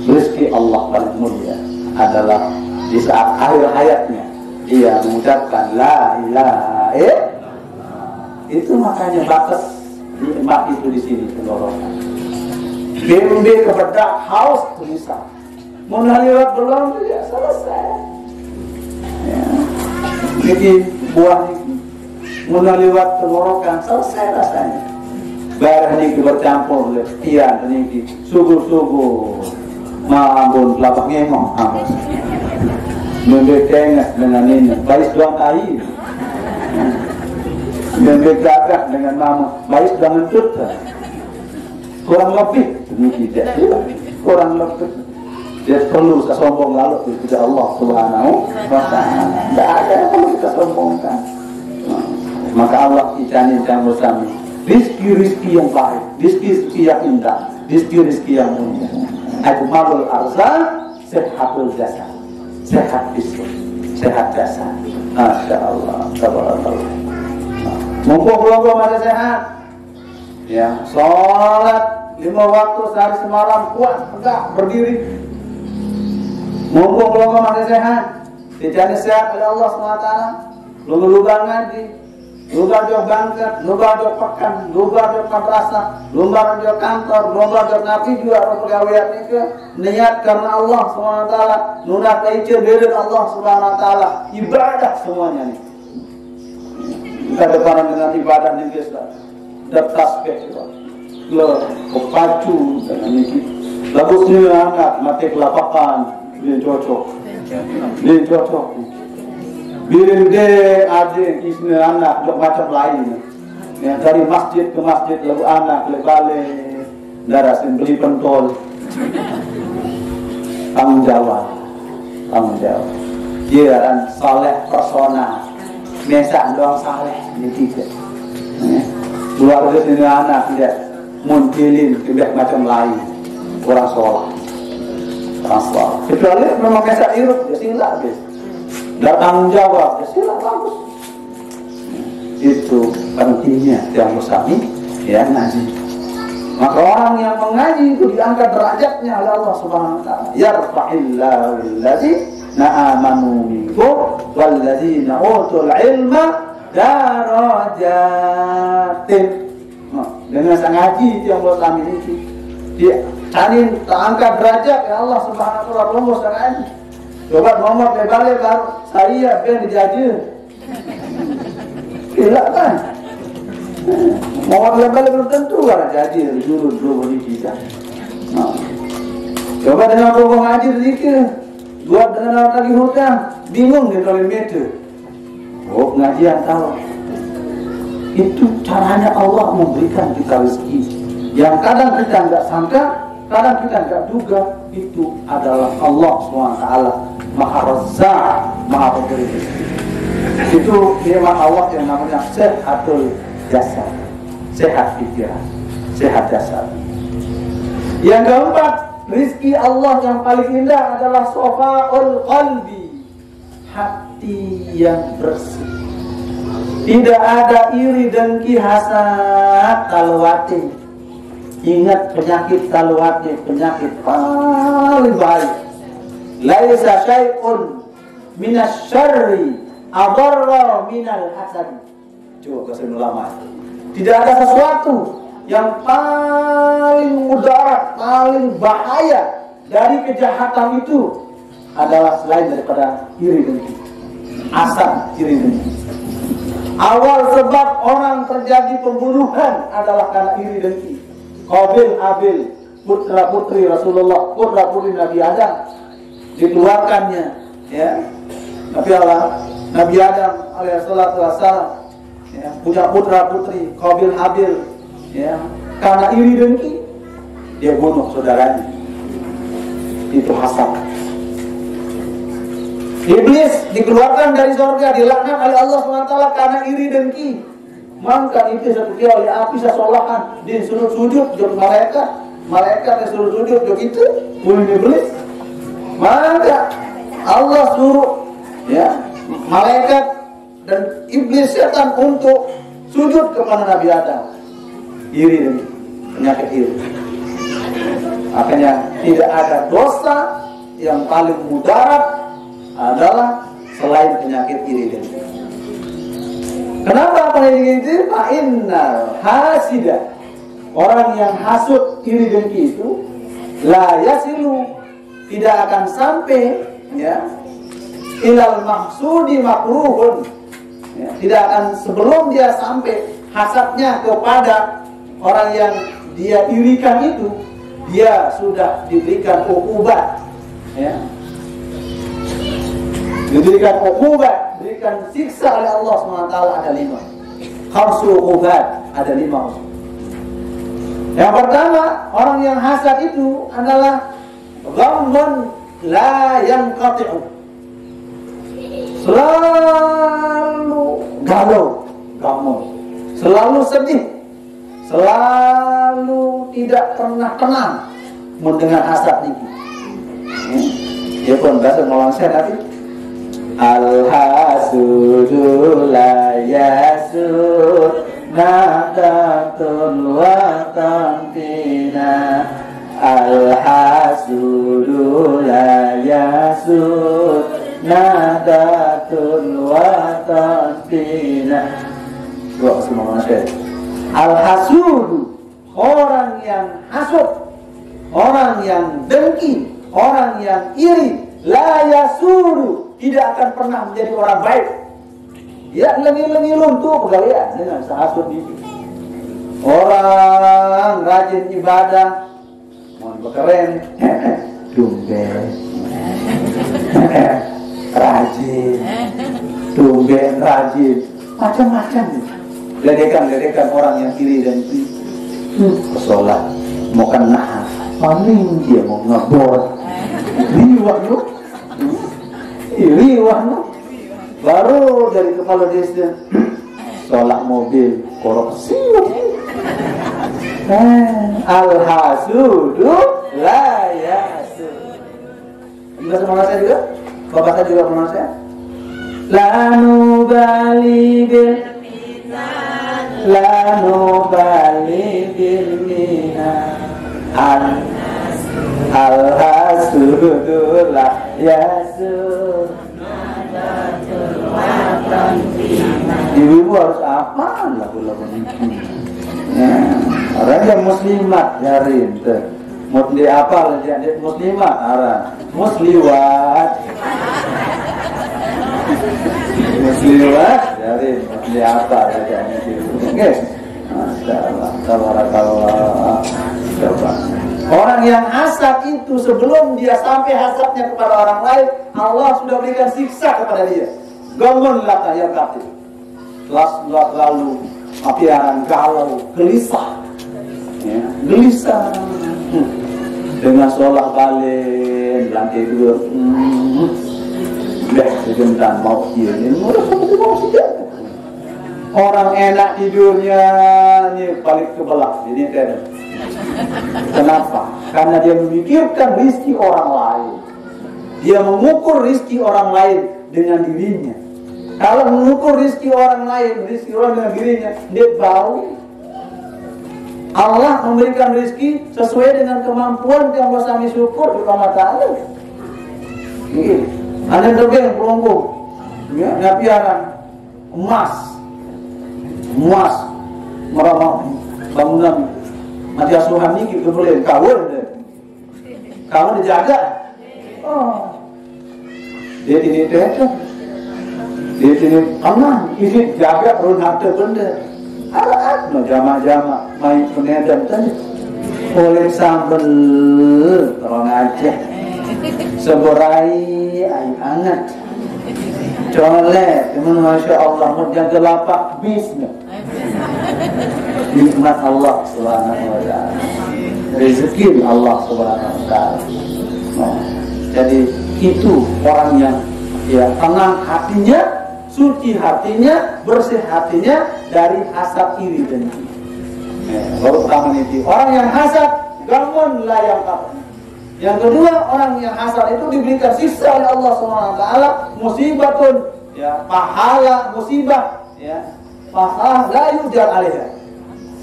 rezeki Allah paling mulia adalah di saat akhir hayatnya dia mengucapkan la ilaha illallah. Itu makanya batas nikmat itu di sini tenggorokan. Bimbi kebedak haus tulisan. Mau lewat belum ya selesai. Ya. Jadi buah ini mau lewat tenggorokan selesai rasanya. Barang ini bercampur letian ini sugu-sugu mambun kelapa ngemong membedengah dengan ini baik doang air membedagah dengan nama baik dengan tuta kurang lebih ini tidak kurang lebih dia perlu kita sombong lalu kepada Allah Subhanahu wa ta'ala. Tidak ada yang perlu kita sombongkan. Maka Allah icaninkan bersama rizki yang baik, rizki yang indah, rizki yang mulia. Akmalul arzaq sehatul jasad, sehat fisik, sehat jasad. Masya Allah, tabarakallah. Mumpung belum ada sehat, ya sholat 5 waktu sehari semalam kuat, tegak, berdiri. Mumpung belum ada sehat, dijadi sehat oleh Allah SWT. Luga ngaji, luga dia bangkat, luga dia pekan, luga dia madrasah, luga dia kantor, luga dia nabi juga pegawai itu niat karena Allah SWT. Nunah kaice dari Allah SWT. Ibadah semuanya nih. Kita depan dengan ibadah nih guys, dan tasbih lo kepacu dengan ini. Lagu sini anak mati kelapakan, dia cocok. Birin de ada isne anak dok macam lain. Yang dari masjid ke masjid lagu anak lebale darasin beli pentol. Tanggung jawab. Dia kan saleh personal. Mesak doang saleh ini tidak. Keluarga sini anak tidak munculin tidak macam lain. Orang sholat. Kecuali memang mesak irut ya sila guys. Dan tanggung jawab, ya sila bagus. Itu pentingnya yang bersami ya ngaji. Maka orang yang mengaji itu diangkat derajatnya oleh Allah Subhanahu wa ta'ala. Yarfa'illahu alladziina amanu minkum walladziina utul ilma darajatin. Dengan sang ngaji yang bersami ini dia cari angkat derajat ya Allah Subhanahu wa ta'ala rumus ngaji. Coba Muhammad lebale baru saya biar dijajah. Gila kan? Muhammad lebale belum tentu kan jadi jurus dulu kita. Coba dengan pokok ngaji sedikit, buat dengan lagi hutang, bingung dia kalau meter. Oh pengajian tahu. Itu caranya Allah memberikan kita rezeki. Yang kadang kita nggak sangka, kadang kita nggak duga, itu adalah Allah SWT. Maha Razzaq, Maha Pemberi rezeki. Itu nikmat Allah yang namanya sehatul jasad, sehat pikiran, sehat jasad. Yang keempat, rizki Allah yang paling indah adalah sofaul qalbi, hati yang bersih. Tidak ada iri dengki hasad talwati. Ingat penyakit talwati, penyakit paling bahaya. Laisa syai'un minasyarri adarra minal hasad. Coba kasih ulama. Tidak ada sesuatu yang paling mudarat, paling bahaya dari kejahatan itu adalah selain daripada iri dengki. Hasad, iri dengki. Awal sebab orang terjadi pembunuhan adalah karena iri dengki. Qabil, Habil, putra putri Rasulullah, putra putri Nabi Adam, dikeluarkannya ya Nabi Adam alaihissalatu wassalam ya, punya putra putri Qabil Habil ya, karena iri dengki dia bunuh saudaranya. Itu hasad. Iblis dikeluarkan dari surga, dilaknat oleh Allah SWT karena iri dengki. Maka itu seperti oleh api sesolahan disuruh sujud jok malaikat disuruh sujud jok itu bunuh iblis. Maka Allah suruh ya malaikat dan iblis setan untuk sujud kepada Nabi Adam. Iri, penyakit iri. Makanya tidak ada dosa yang paling mudarat adalah selain penyakit iri dengki. Kenapa penyakit itu? Fa'innal hasida, orang yang hasud iri dengki itu la yasilu, tidak akan sampai ya ilal mahsudi makruhun, ya, tidak akan, sebelum dia sampai hasadnya kepada orang yang dia irikan itu, dia sudah diberikan uqubat, ya, diberikan uqubat, diberikan siksa oleh Allah SWT. Ada 5 khamsu uqubat, ada 5. Yang pertama, orang yang hasad itu adalah ghammun la yanqati'u, selalu galau, ghammun, selalu sedih, selalu tidak pernah tenang mendengar hasad ini. Ya pun bahasa Malaysia nanti al-hasudu la yasud nadatun wa tantina, al-hasudu la yasud nadatun wa tantina. Dua semua manusia. Al-hasudu, orang yang hasud, orang yang dengki, orang yang iri, la yasudu, tidak akan pernah menjadi orang baik. Ya, lengi-lengi luntur pegawaian dengan hasud itu. Orang rajin ibadah, mohon berkeren, tumben, rajin, tumben rajin, macam-macam. Ledekan orang yang kiri dan kiri. Sholat mau kena, paling dia mau ngebor, riwah lu, riwah lu. Baru dari kepala desa, sholat mobil, korupsi. Al-hasudu la yasud. Bisa semangat saya juga? Bapak saya juga semangat saya. La nubali bil la nubali bil mina al-hasudu la yasud. Ibu harus apa lagu-lagu ini? Ya, orang yang muslimat jarin tuh. Mau di apa lagi? Muslimat arah musliwat. Musliwat jarin di apa lagi ini? Oke. Masyaallah, tabarakallah. Coba. Orang yang hasad itu sebelum dia sampai hasadnya kepada orang lain, Allah sudah berikan siksa kepada dia. Gamun laka ya kafir. Lalu pikiran galau, gelisah, ya, gelisah. Dengan sholat balik, lantai dua, dah sebentar mau ini, mau tidak. Orang enak tidurnya, ini balik ke belakang, jadi tidak. Kenapa? Karena dia memikirkan rizki orang lain. Dia mengukur rizki orang lain dengan dirinya. Kalau mengukur rizki orang lain, rizki orang dengan dirinya, dia bau. Allah memberikan rizki sesuai dengan kemampuan yang bisa kami syukur di Allah Ta'ala. Ada yang tergeng, pelonggung, ya, nyapiaran, emas, meramah, bangunan, mati asuhan ini kita boleh kawin deh. Kawin dijaga. Oh, dia ini teh. Di sini aman, ini jaga runate benda. Alat no jama-jama main penedan tadi. Oleh sambel terong aja. Seberai air hangat. Colek, teman masya Allah, menjaga lapak bisnya. Nikmat Allah Subhanahu wa Ta'ala. Rezeki Allah Subhanahu wa Ta'ala. Jadi itu orang yang ya tenang hatinya, suci hatinya, bersih hatinya dari hasad iri dengki. Baru pertama itu orang yang hasad gamun layang kafir. Yang kedua, orang yang hasad itu diberikan siksa oleh Allah SWT, musibatun, ya, pahala musibah, ya, pahala la yujar alaiha,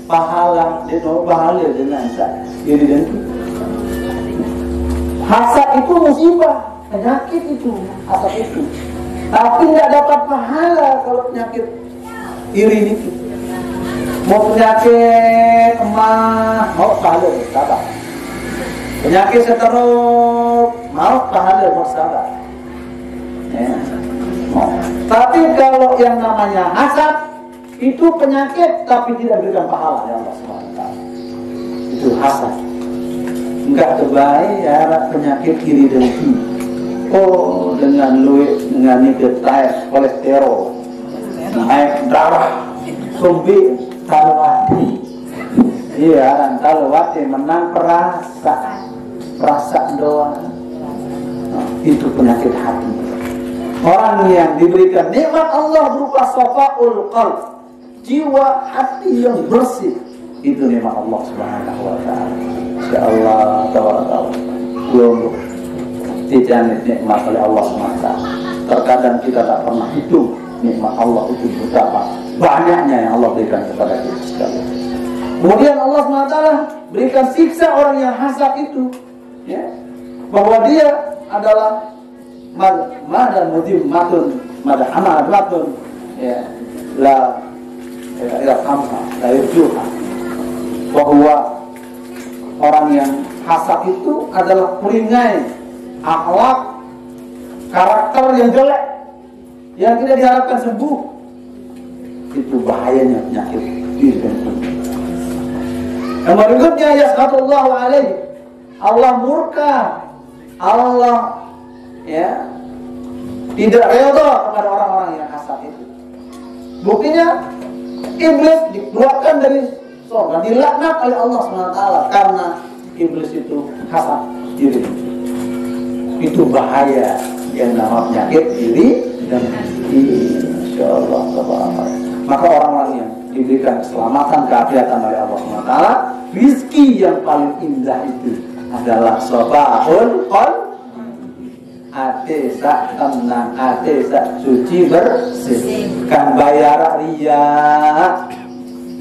pahala dengan iri dengki. Hasad itu musibah, penyakit itu, hasad itu. Tapi tidak dapat pahala kalau penyakit iri itu. Mau penyakit emah, mau pahala bersabar. Penyakit seteruk, mau pahala bersabar. Ya. Tapi kalau yang namanya hasad itu penyakit tapi tidak berikan pahala ya Allah SWT. Itu hasad. Enggak terbaik ya penyakit iri dengki. Oh dengan ini tes kolesterol, naik darah, sumbi talwati. Iya dan talwati menang perasa doa. Itu penyakit hati. Orang yang diberikan nikmat Allah berupa safaul qalb, jiwa hati yang bersih, itu nikmat Allah Subhanahu wa taala. Insyaallah taala belum dijamin nikmat oleh Allah Subhanahu wa taala. Terkadang kita tak pernah hitung nikmat Allah itu betapa banyaknya yang Allah berikan kepada kita sekalian. Kemudian Allah Subhanahu wa taala berikan siksa orang yang hasad itu, ya, bahwa dia adalah mada mudimmatun mada amalatun ya la irhamha la yurjuha, bahwa orang yang hasad itu adalah peringai akhlak karakter yang jelek yang tidak diharapkan sembuh. Itu bahayanya penyakit iri dan dengki. Yang berikutnya yasqatullahu alaihi, Allah murka, Allah ya tidak redha kepada orang-orang yang hasad itu. Buktinya iblis dikeluarkan dari surga, dilaknat oleh Allah SWT karena iblis itu hasad iri. Itu bahaya yang namanya penyakit iri dan insyaallah taala. Maka orang-orang yang diberikan keselamatan keafiatan oleh Allah SWT, rizki yang paling indah itu adalah sabahul qalb, ate sak tenang, ate sak suci bersih, kan bayar ria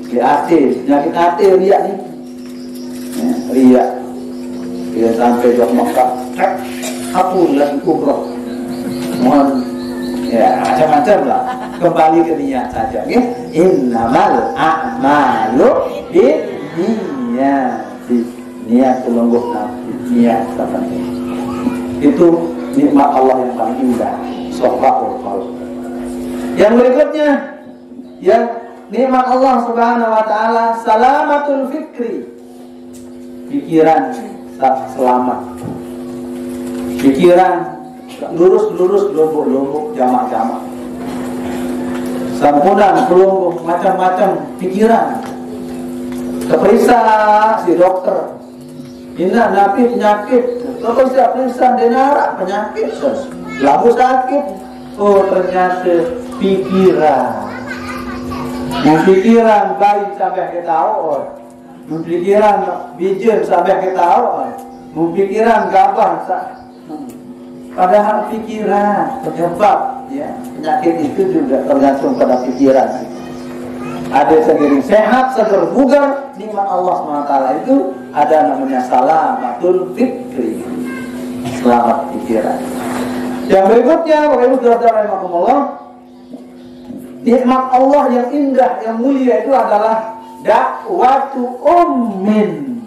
di ate, penyakit ate ria nih, ya, ria dia sampai ke Mekah, aku lagi umroh, mohon ya macam-macam lah, kembali ke niat saja, ya. Innamal a'malu binniyati, niat telungguh nafsu, niat tertentu. Itu nikmat Allah yang paling indah, safaul qalb. Yang berikutnya, yang nikmat Allah Subhanahu wa taala salamatul fikri, pikiran selamat, pikiran lurus lombok jamak, sempurna pelumbuh macam-macam pikiran. Terperiksa si dokter, ini napi penyakit, kalau siap periksa denara penyakit, lalu sakit, oh ternyata pikiran. Pikiran baik sampai kita tahu, pikiran bijak sampai kita tahu, pikiran gampang. Padahal pikiran penyebab ya penyakit itu juga tergantung pada pikiran. Ada sendiri sehat, seger, bugar, nikmat Allah SWT itu ada namanya salamatul fikri, selamat pikiran. Yang berikutnya, nikmat Allah yang indah, yang mulia itu adalah dakwatu ummin,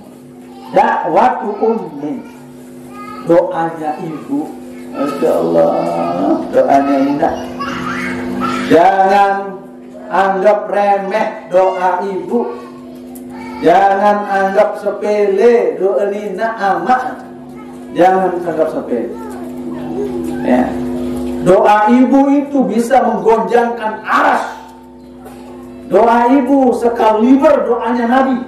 doanya ibu. Masya Allah, doanya indah. Jangan anggap remeh doa ibu, jangan anggap sepele doa nina amat, jangan anggap sepele. Ya. Doa ibu itu bisa menggoncangkan aras. Doa ibu sekaliber doanya Nabi.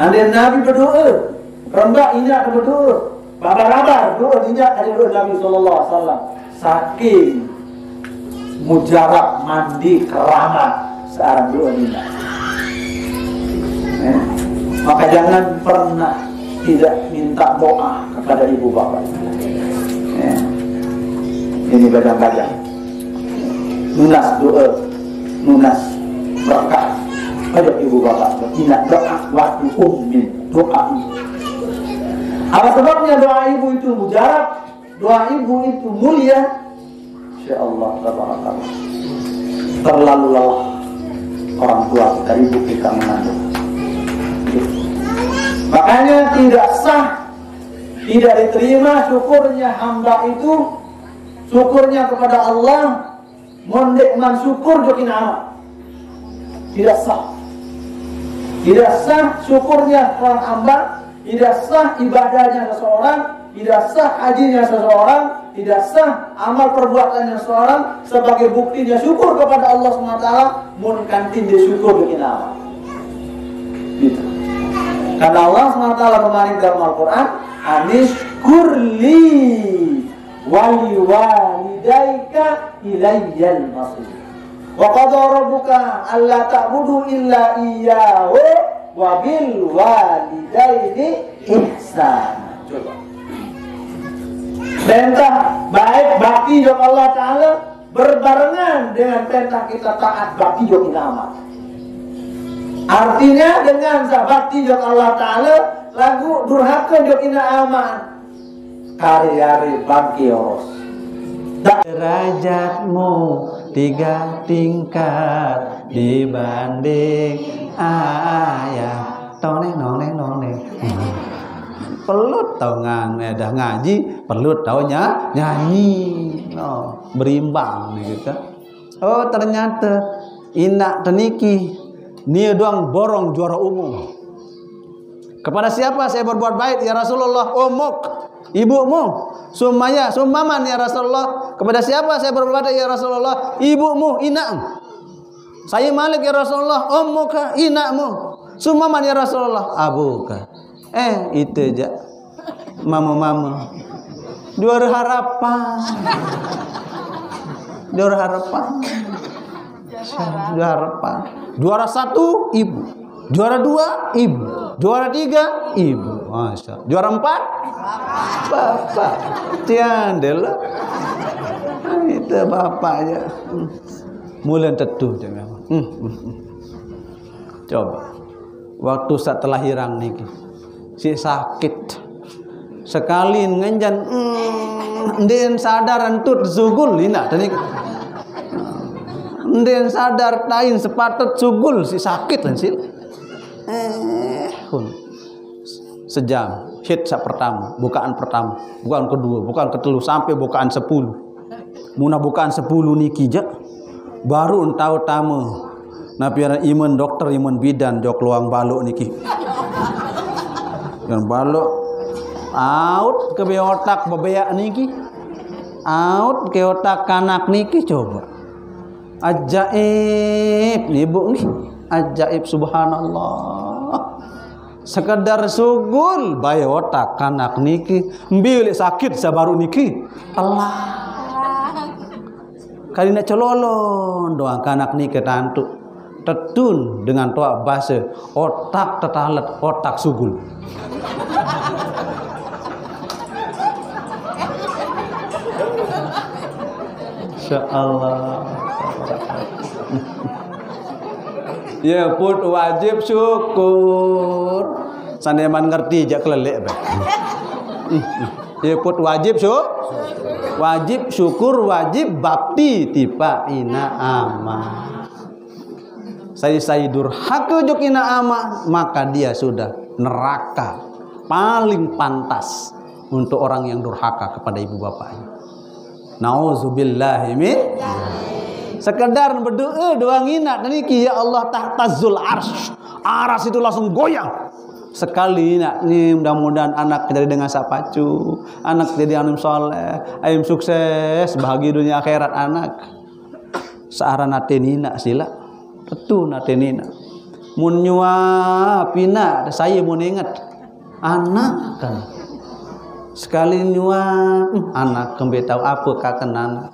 Andai Nabi berdoa, rendah injak berdoa, babar doa injak dari doa Nabi Sallallahu Alaihi Wasallam. Saking mujarab mandi keramat searang doa injak. Maka jangan pernah tidak minta doa kepada ibu bapak. Ini badang-badang, lunas doa, lunas berkah. Ada ibu bapak bertindak doa waktu ummin, doa. Apa sebabnya doa ibu itu mujarab? Doa ibu itu mulia. Insya Allah, terlalu lelah orang tua kita, ibu kita mengandung. Makanya tidak sah, tidak diterima syukurnya hamba itu, syukurnya kepada Allah, mondek man syukur jokin amat. Tidak sah. Tidak sah syukurnya seorang hamba, tidak sah ibadahnya seseorang, tidak sah hajinya seseorang, tidak sah amal perbuatannya seseorang sebagai buktinya syukur kepada Allah SWT. Mun kantin dia syukur bikin amal. Gitu. Karena Allah SWT memanggil dalam Al-Quran, anishkurli wali walidaika ilayyal masih. Wa qadha rabbuka alla ta'budu illa iyyahu wa bil walidaini ihsana. Coba. Perintah baik bakti kepada Allah Ta'ala berbarengan dengan perintah kita taat bakti kepada amal. Artinya dengan bakti kepada Allah Ta'ala lagu durhaka kepada amal. Kari-kari bangki oros. Derajatmu 3 tingkat dibanding ayah. Noneng. Pelut tau dah ngaji, pelut tau nyanyi, berimbang gitu. Oh ternyata inak teniki dia doang borong juara umum. Kepada siapa saya berbuat baik ya Rasulullah? Umuk, ibumu, summaman ya Rasulullah. Kepada siapa saya berbuat baik ya Rasulullah? Ibumu, inakmu. Saya Malik ya Rasulullah, ummuka, inakmu. Summaman ya Rasulullah, abuka. Itu aja mama juara harapan juara 1 ibu, juara 2 ibu, juara 3 ibu, Masya. Juara 4 bapak tiandel itu bapaknya mulai tetuh jangan. Coba waktu setelah hirang niki si sakit sekali ngenjan ndien sadar antut sugul ina tadi ndien sadar tain sepatut sugul si sakit lan sil sejam hit pertama bukaan kedua bukaan ketelu sampai bukaan 10 muna bukaan 10 niki jak baru entau tamu napiara iman dokter iman bidan jok luang baluk niki yang balok out ke otak bebeak niki, out ke otak kanak niki. Coba ajaib nih bu nih, ajaib subhanallah. Sekedar sugul bayi otak kanak niki bilik sakit sabaru niki Allah kali nak cololon doang kanak niki tantu tetun dengan toa bahasa otak tetalet otak sugul. Insyaallah. Ya pun wajib syukur. Sandeman ngerti jak kelelek bae. Ya pun wajib syukur, wajib bakti tipa ina ama. Saya durhaka jok ina ama, maka dia sudah neraka paling pantas untuk orang yang durhaka kepada ibu bapaknya. Nauzubillahi min. Sekedar berdoa doang ina niki ya Allah tahtazul arsy. Aras itu langsung goyang. Sekali nak ni mudah-mudahan anak jadi dengan sapacu, anak jadi alim soleh, alim sukses, bahagia dunia akhirat anak. Searah natenina sila. Betul natenina. Mun nyuapina saya mau ingat anak kan. Sekali nyuap anak kembe tahu apa kaken anak.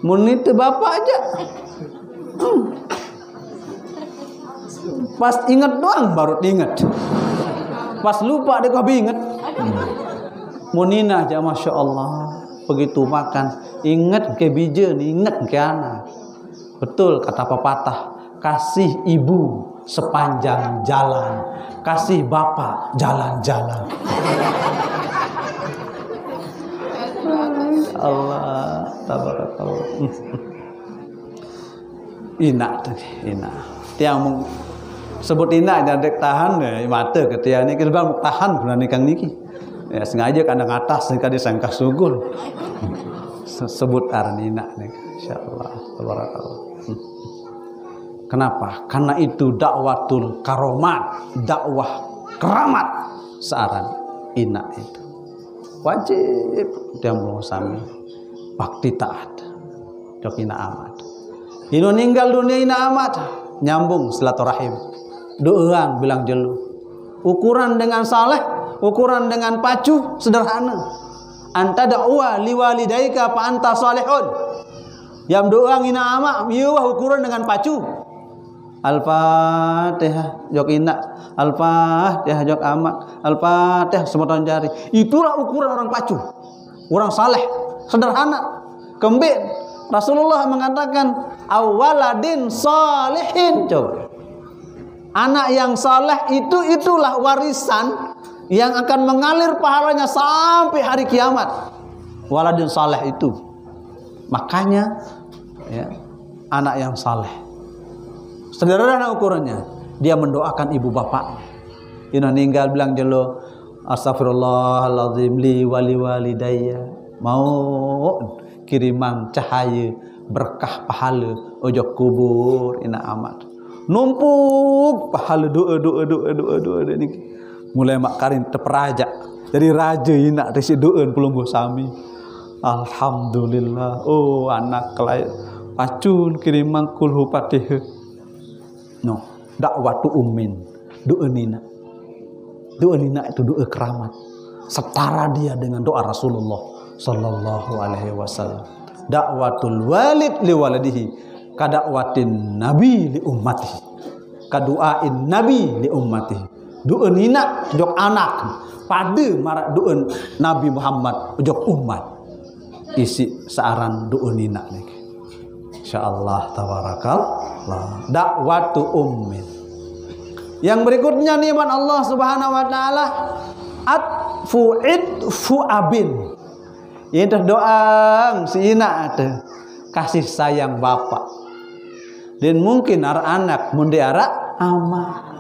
Mun itu bapak aja. Pas ingat doang baru ingat. Pas lupa dia kau ingat. Munina aja masya Allah. Begitu makan ingat ke bijen, ingat ke anak. Betul kata pepatah, kasih ibu sepanjang jalan. Kasih bapak jalan-jalan. Allah tabarakallah. Ina tu, ina. Tiang mung sebut ina jadi tahan ya mata ketia ni kita bilang tahan berani kang niki. Ya sengaja kandang atas ni kadi sangka sugul. Sebut arnina ni insyaallah tabarakallah. Kenapa? Karena itu dakwatul karomat, dakwah keramat searan ina itu. Wajib dia sami bakti taat. Jok ina amat. Ino ninggal dunia ina amat, nyambung silaturahim. Doang bilang jelu. Ukuran dengan saleh, ukuran dengan pacu sederhana. Anta dakwa liwalidaika fa anta salihun. Yang doang ina amat, mieuah ukuran dengan pacu. Al-Fatihah jok ina, Al-Fatihah jok amat, Al-Fatihah semoton jari. Itulah ukuran orang pacu. Orang saleh, sederhana. Kembali Rasulullah mengatakan awaladin salihin. Coba. Anak yang saleh itulah warisan yang akan mengalir pahalanya sampai hari kiamat. Waladin saleh itu. Makanya ya, anak yang saleh sederhana ukurannya, dia mendoakan ibu bapak. Ina ninggal bilang jelo astagfirullahaladzim li wali walidayya. Mau kiriman cahaya berkah pahala ojo kubur ina amat. Numpuk pahala doa niki. Mulai makarin teperaja. Jadi raja ina resi doa pelungguh sami. Alhamdulillah. Oh anak kelai pacun kiriman kulhu patih. No, dakwatu ummin, doa nina. Doa nina itu doa keramat. Setara dia dengan doa Rasulullah sallallahu alaihi wasallam. Dakwatul walid li waladihi, kadakwatin nabi li ummatihi. Kaduain nabi li ummatihi. Doa nina jok anak, pada marak doa Nabi Muhammad jok umat. Isi searan doa nina niki. Insyaallah tabarakallah. Dakwatu ummin. Yang berikutnya nikmat Allah Subhanahu wa taala atfu abin. Itu doang si ina ada kasih sayang bapak. Dan mungkin anak mun diara ama.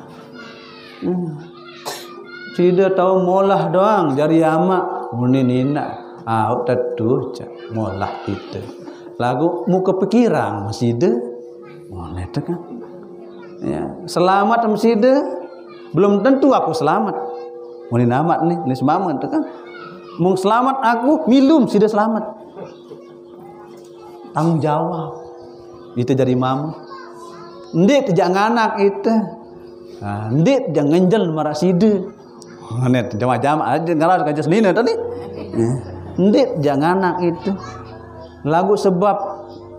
Tidak tahu molah doang jari ama mun nina. Ah teduh molah itu. Lagu mu kepikiran masih de. Boleh tu kan. Ya, selamat masih de. Belum tentu aku selamat. Mun amat nih, ni selamat tu kan. Mung selamat aku milum sida selamat. Tanggung jawab. Itu dari mama. Ndik jangan anak itu. Nah, ndik jangan ngenjel marah sida. Net jama-jama aja ngaras kajas nina tadi. Ndik jangan anak itu. Lagu sebab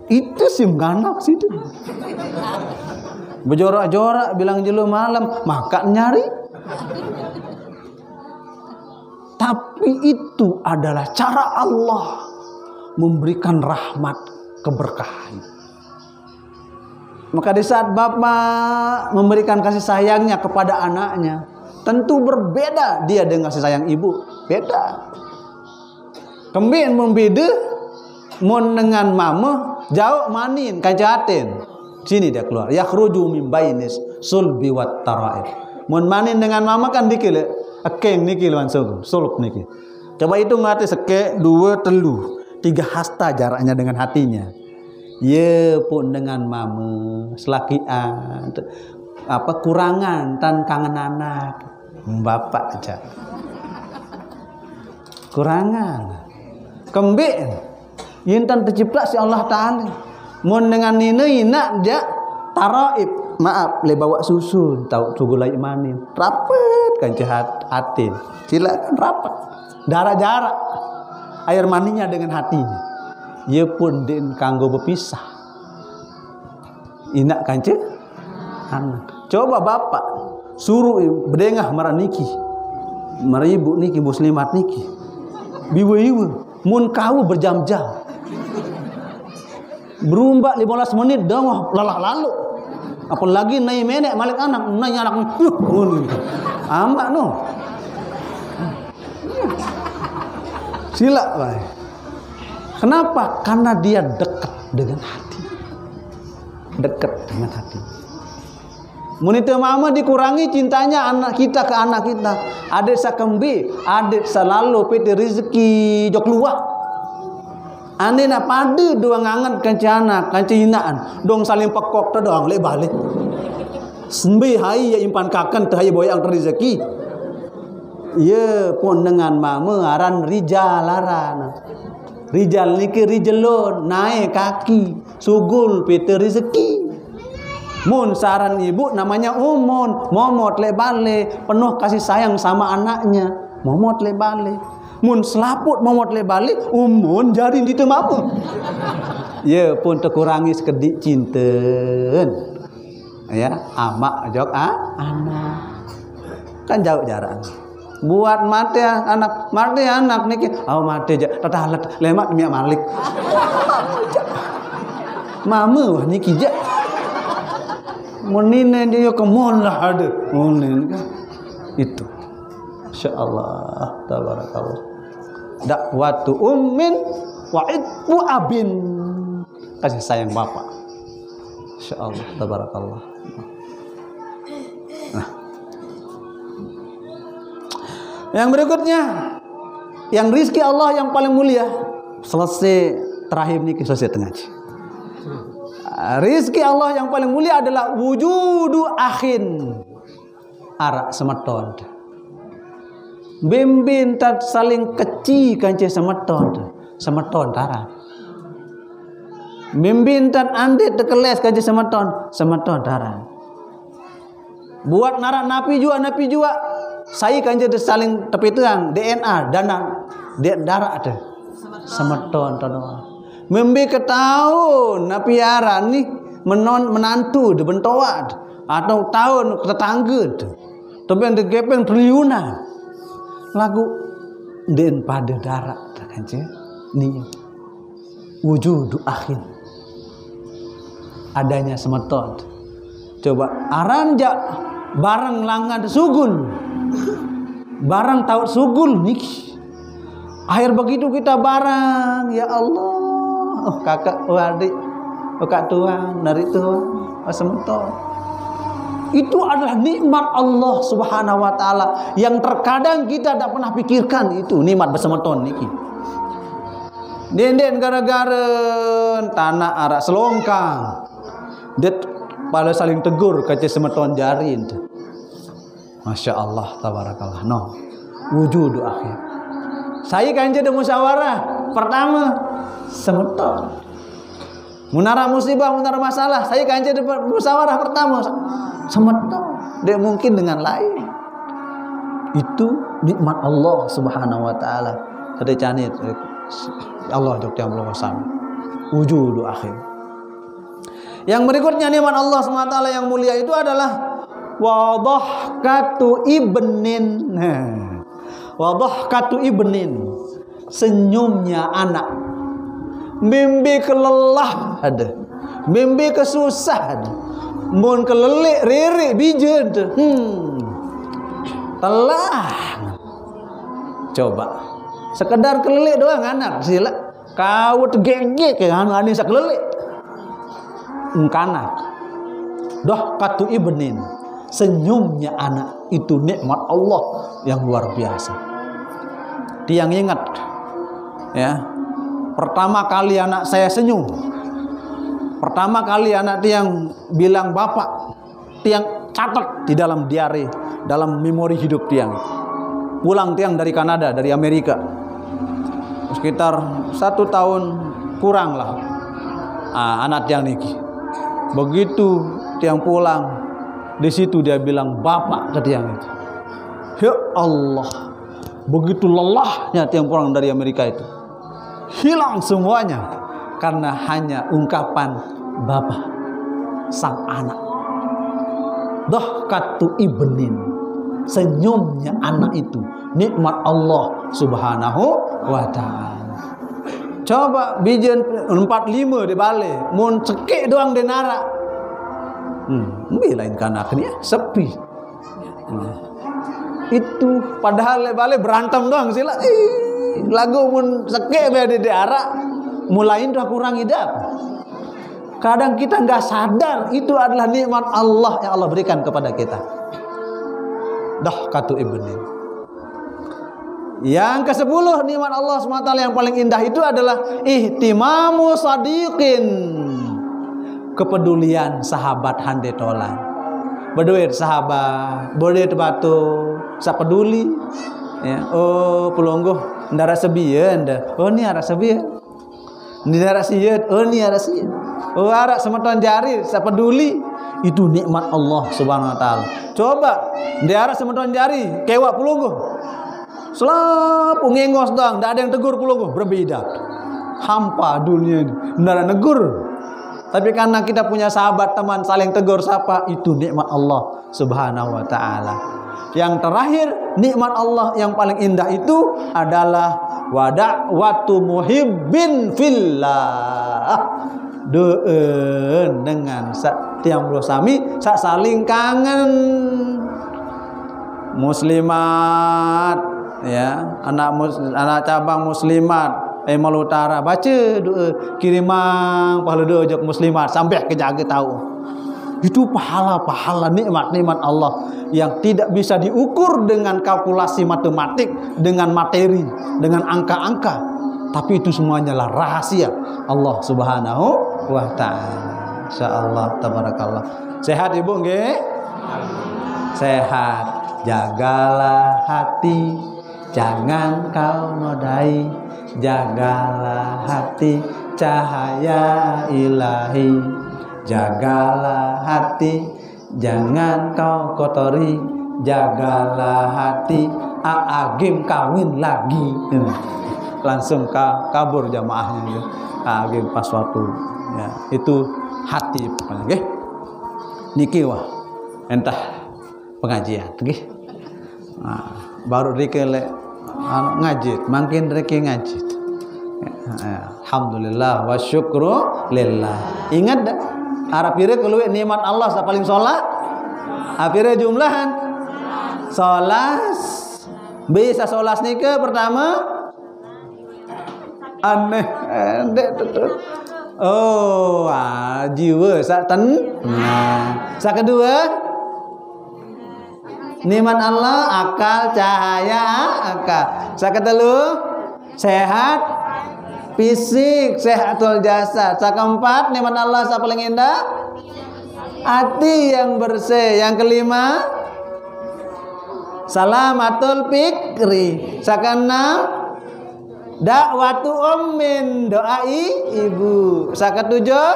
itu sih nganak situ. Berjorak-jorak bilang jelu malam, makan nyari. Tapi itu adalah cara Allah memberikan rahmat keberkahan. Maka di saat bapak memberikan kasih sayangnya kepada anaknya, tentu berbeda dia dengan kasih sayang ibu. Beda. Kembien membeda. Mun dengan mama jauh manin kajatin. Sini dia keluar. Yakhruju min bainis sulbi wat tara'ib. Mun manin dengan mama kan dikil. Akeng niki langsung suluk niki. Coba itu ngati seke 2 telu 3 hasta jaraknya dengan hatinya. Ye pun dengan mama selakian apa kurangan tan kangen anak bapak aja. Kurangan. Kembien Yintan tercipta si Allah Ta'ala. Mun dengan nina ina dia taraib. Maaf, le bawa susun. Tahu sugulai manin. Rapet kan jahat hati. Silakan rapat. Darah jarak. Air maninya dengan hatinya. Ia pun din kanggo berpisah. Ina kance anak. Coba bapak suruh berdengah marah niki. Marah ibu niki muslimat niki. Biwa-iwa. Mun kau berjam-jam. Berumbak 15 menit dong lelah lalu. Apalagi nai menek malik anak, nai anak amak no. Sila bae. Kenapa? Karena dia dekat dengan hati. Dekat dengan hati. Munite mama dikurangi cintanya anak kita ke anak kita. Adik sakembi, adik selalu pete rezeki jok luar. Ane nak padu dua ngangat kanci anak, kanci hinaan. Dong saling pekok tu doang le balik. Sembi hai ya impan kakan teh hai boyang rezeki. Ye pun dengan mama aran rijal aran. Rijal niki rijelon naik kaki sugul pete rezeki. Mun saran ibu namanya umun, momot le bale, penuh kasih sayang sama anaknya, momot le bale. Mun selaput momot le bale, umun jadi di temamu. Ya pun terkurangi sekedik cinten. Ya, amak jok anak. Kan jauh jarak. Buat mati anak niki, mati aja, tatalat lemak miak malik. Mama wah niki je. Munine dia kemon lah ada. Munin kan. Itu. Insyaallah tabarakallah. Dakwatu ummin wa idbu abin. Kasih sayang bapak. Insyaallah tabarakallah. Nah. Yang berikutnya, yang rizki Allah yang paling mulia. Selesai terakhir nih selesai tengah. Rizki Allah yang paling mulia adalah wujudu akhin arak semeton. Bimbin tat saling keci kance semeton tarat. Bimbin tat andit tekeles kance semeton tarat. Buat narak napi jua saya kance saling tepi teang DNA dana darah ada semeton doang. Membi ketahun napi aran ni menantu de bentoat atau tahun tetangga tu. Tapi yang digepeng triliunan. Lagu den pada darat kan je. Ni wujudu akhin. Adanya semeton. Coba aranjak barang langan sugul. Barang taut sugul ni. Akhir begitu kita barang, ya Allah. Oh kakak, oh adik, oh kak tuan, dari tuan, oh sementor. Itu adalah nikmat Allah Subhanahu Wa Taala yang terkadang kita tidak pernah pikirkan itu nikmat bersemeton niki. Den gara-gara tanah arak selongkang, det pada saling tegur kaca semeton jarin. Masya Allah, tabarakallah. No, wujudu akhir. Saya kan jadi musyawarah pertama semeton. Munara musibah, munara masalah, saya kan jadi musyawarah pertama semeton. Dia mungkin dengan lain. Itu nikmat Allah Subhanahu Wa Taala. Tadi canit Allah Jogja Allah Wasam. Wujudu akhir. Yang berikutnya nikmat Allah Subhanahu Wa Taala yang mulia itu adalah wadhahkatu ibnin. Wadhahkatu ibnin, senyumnya anak. Mimpi kelelah ada, mimpi kesusah ada. Mun kelelik rere bijen tu. Telah. Coba. Sekedar kelelik doang anak sila. Kau tegek ke anak ni sakelelik. Engkanak. Dhahkatu ibnin. Senyumnya anak itu nikmat Allah yang luar biasa. Tiang ingat ya, pertama kali anak saya senyum, pertama kali anak tiang bilang bapak, tiang catat di dalam diari, dalam memori hidup tiang. Pulang tiang dari Kanada, dari Amerika, sekitar 1 tahun kurang lah. Anak tiang niki, begitu tiang pulang. Di situ dia bilang bapak ke tiang itu. Ya Allah, begitu lelahnya tiang pulang dari Amerika itu. Hilang semuanya karena hanya ungkapan bapak sang anak. Dhahkatu ibnin, senyumnya anak itu nikmat Allah Subhanahu Wa Taala. Coba bijen 45 di balik, mun cekik doang di narak. Bilain kanaknya sepi. Itu padahal balik berantem doang sila. Lagu mun seke be di daerah mulain dah kurang hidup. Kadang kita nggak sadar itu adalah nikmat Allah yang Allah berikan kepada kita. Dah katu ibnin. Yang ke-10 nikmat Allah SWT yang paling indah itu adalah ihtimamu sadiqin. Kepedulian sahabat hande tolan. Berduit sahabat, berduit batu, sapeduli. Ya, oh pelonggoh ndara sebieun dah. Oh ni ara sebieun. Ni ara sieun, oh ni ara sieun. Oh ara semeton jari sapeduli. Itu nikmat Allah Subhanahu wa taala. Coba di ara semeton jari kewak pelonggoh. Selap ngengos dong, tidak ada yang tegur pulungku, berbeda. Hampa dunia ini, benar negur. Tapi karena kita punya sahabat teman saling tegur sapa, itu nikmat Allah Subhanahu wa taala. Yang terakhir, nikmat Allah yang paling indah itu adalah wada'watu muhibbin fillah. Deun dengan tiang bersami saling kangen. Muslimat ya, anak cabang muslimat Malutara baca doa kirimang pahala doa jok muslimat sampai ke jaga tahu. Itu pahala nikmat Allah yang tidak bisa diukur dengan kalkulasi matematik, dengan materi, dengan angka-angka. Tapi itu semuanya lah rahasia Allah Subhanahu wa taala. Insyaallah tabarakallah. Sehat Ibu nggih? Sehat. Jagalah hati, jangan kau nodai. Jagalah hati, cahaya ilahi. Jagalah hati, jangan kau kotori. Jagalah hati, Agim kawin lagi. Langsung kabur jamaahnya. Agim pas waktu ya, itu hati pokoknya nggih. Niki wah entah pengajian nggih. Nah, baru rikele ngajit, makin riki ngajit. Alhamdulillah wa syukru lillah. Ingat dah, arapire keluwe nikmat Allah sa paling sholat. Apire jumlahan sholas. Bisa sholas nika pertama aneh oh jiwa sa tenang. Sa kedua nikmat Allah akal cahaya akal. Sakatelu sehat fisik sehatul jasad. Sakeempat nikmat Allah sa paling indah hati yang bersih. Yang kelima salamatul fikri. Sakeenam dakwatu ummin doai ibu. Saketujuh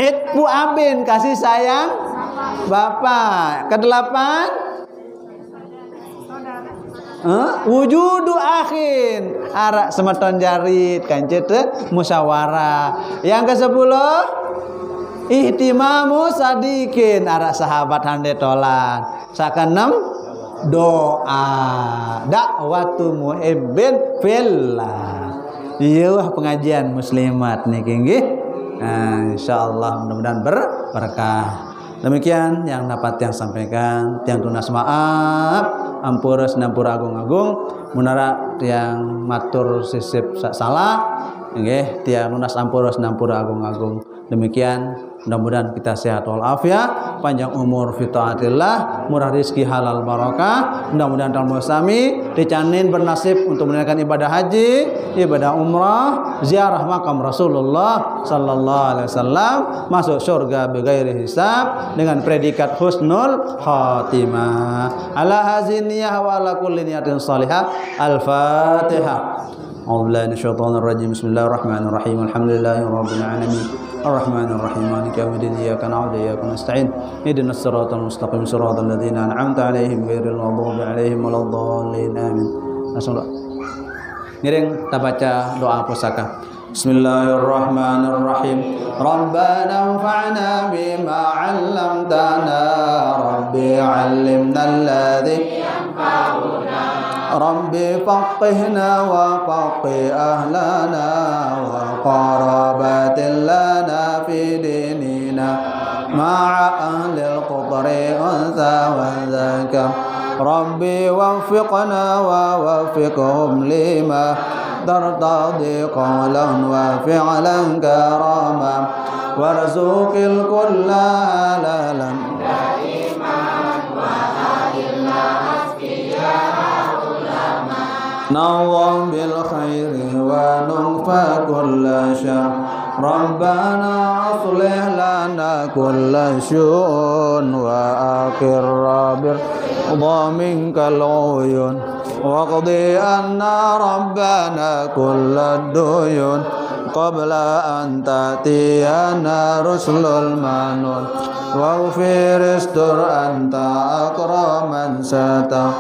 itfu abin kasih sayang bapak. Kedelapan wujudu akhin arak semeton jarit kancet musyawarah. Yang ke-10 ihtimamu sadikin arak sahabat hande tolan. Sakenem doa dakwatu muhibbin fillah. Iya pengajian muslimat niki nggih. Nah, insyaallah mudah-mudahan berkah. Demikian yang dapat yang sampaikan, tiang tunas maaf, ampura senampura agung-agung, munara tiang matur sisip salah, nggih, tiang tunas ampura senampura agung-agung. Demikian, mudah-mudahan kita sehat walafiat, panjang umur fi taatillah, murah rezeki halal barokah. Mudah-mudahan dalam sami dicanin bernasib untuk menunaikan ibadah haji, ibadah umrah, ziarah makam Rasulullah sallallahu alaihi wasallam, masuk surga bighairi hisab dengan predikat husnul khatimah. Ala haziniyah wa ala kulli niyatin salihah. Al-Fatihah. A'udzubillahi minasyaitonir rajim. Bismillahirrahmanirrahim. Alhamdulillahirabbil alamin. Ar-Rahmanir-Rahim. Maliki yaumiddin. Iyyaka na'budu wa iyyaka nasta'in. Ihdinas siratal mustaqim. Siratal ladzina an'amta 'alaihim ghairil maghdubi 'alaihim waladdallin. Amin. Rasulullah. Ngiring kita baca doa pusaka. Bismillahirrahmanirrahim. Rabbana anfa'na bima 'allamtana. Rabbi 'allimna alladhi yanfa'una. Rabbi faqihna wa faqih ahlana wa qarabatil lana fi dinina مع أهل القطر أنثى وذكر ربي وفقنا ووفقهم لما ترتضي قولا وفعلا كراما وارزق الكل هلالا نظم بالخير وننفى كل شر ربنا أصلح لنا كل شؤون وأقر برضا منك العيون واقضي عنا ربنا كل الديون قبل أن تأتينا رسل المنون واغفر استر أنت أكرما ستر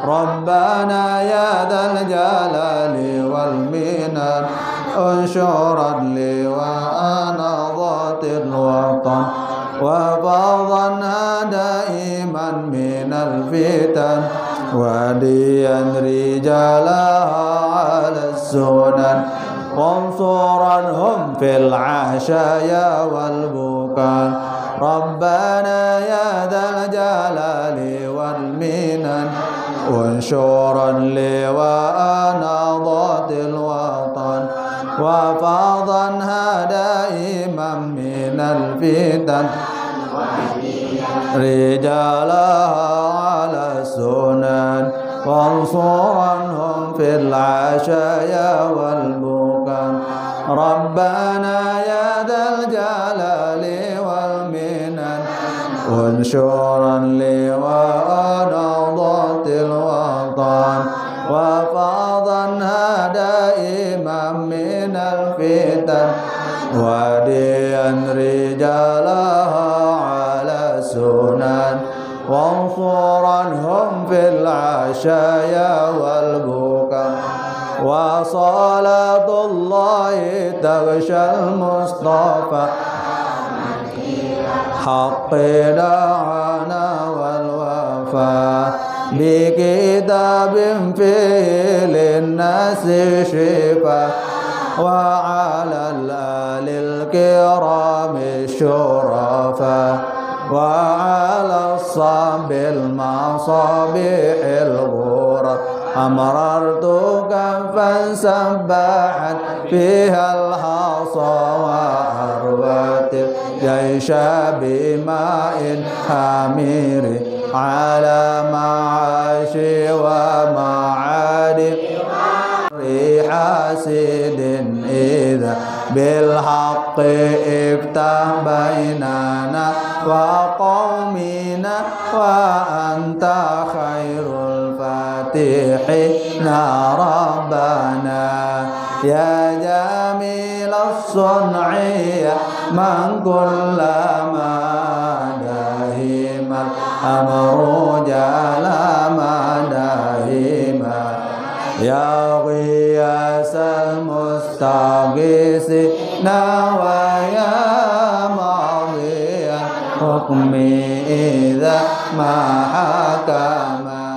ربنا يا ذا الجلال والمنان انشر لي وأنا ذات الوطن وفضلنا دائما من الفتن وديا رجالها على السنن وانصرنهم في العشايا والبكاء ربنا يا ذا الجلال والمنن وانشرا لي وأنا ذات الوطن وفضلها دائما من الفتن رجالها على السنن وانصرنهم في العشايا والبكاء ربنا يا ذا الجلال والمنن وانشرا لي وأنا ذات الوطن وفضلها دائما من الفتن وديا رجالها على السنن وانصرنهم في العشايا والبكاء وصلاة الله تغشى المصطفى حق دعانا والوفاء بكتاب فيه للناس شفاء وعلى الآل الكرام الشرفاء وعلى الصحب المصابيح الغرر أمررت كفا سبحت فيها الحصى وأروت الجيش بماء حمير على معاشي ومعاد حاسد إذا بالحق افتح بيننا وقومنا وأنت خير الفاتحين ربنا يا جميل الصنع من كلما داهما أمر جلما داهما يا غياث المستغيثين ويا ماضي حكمي إذا ما حكما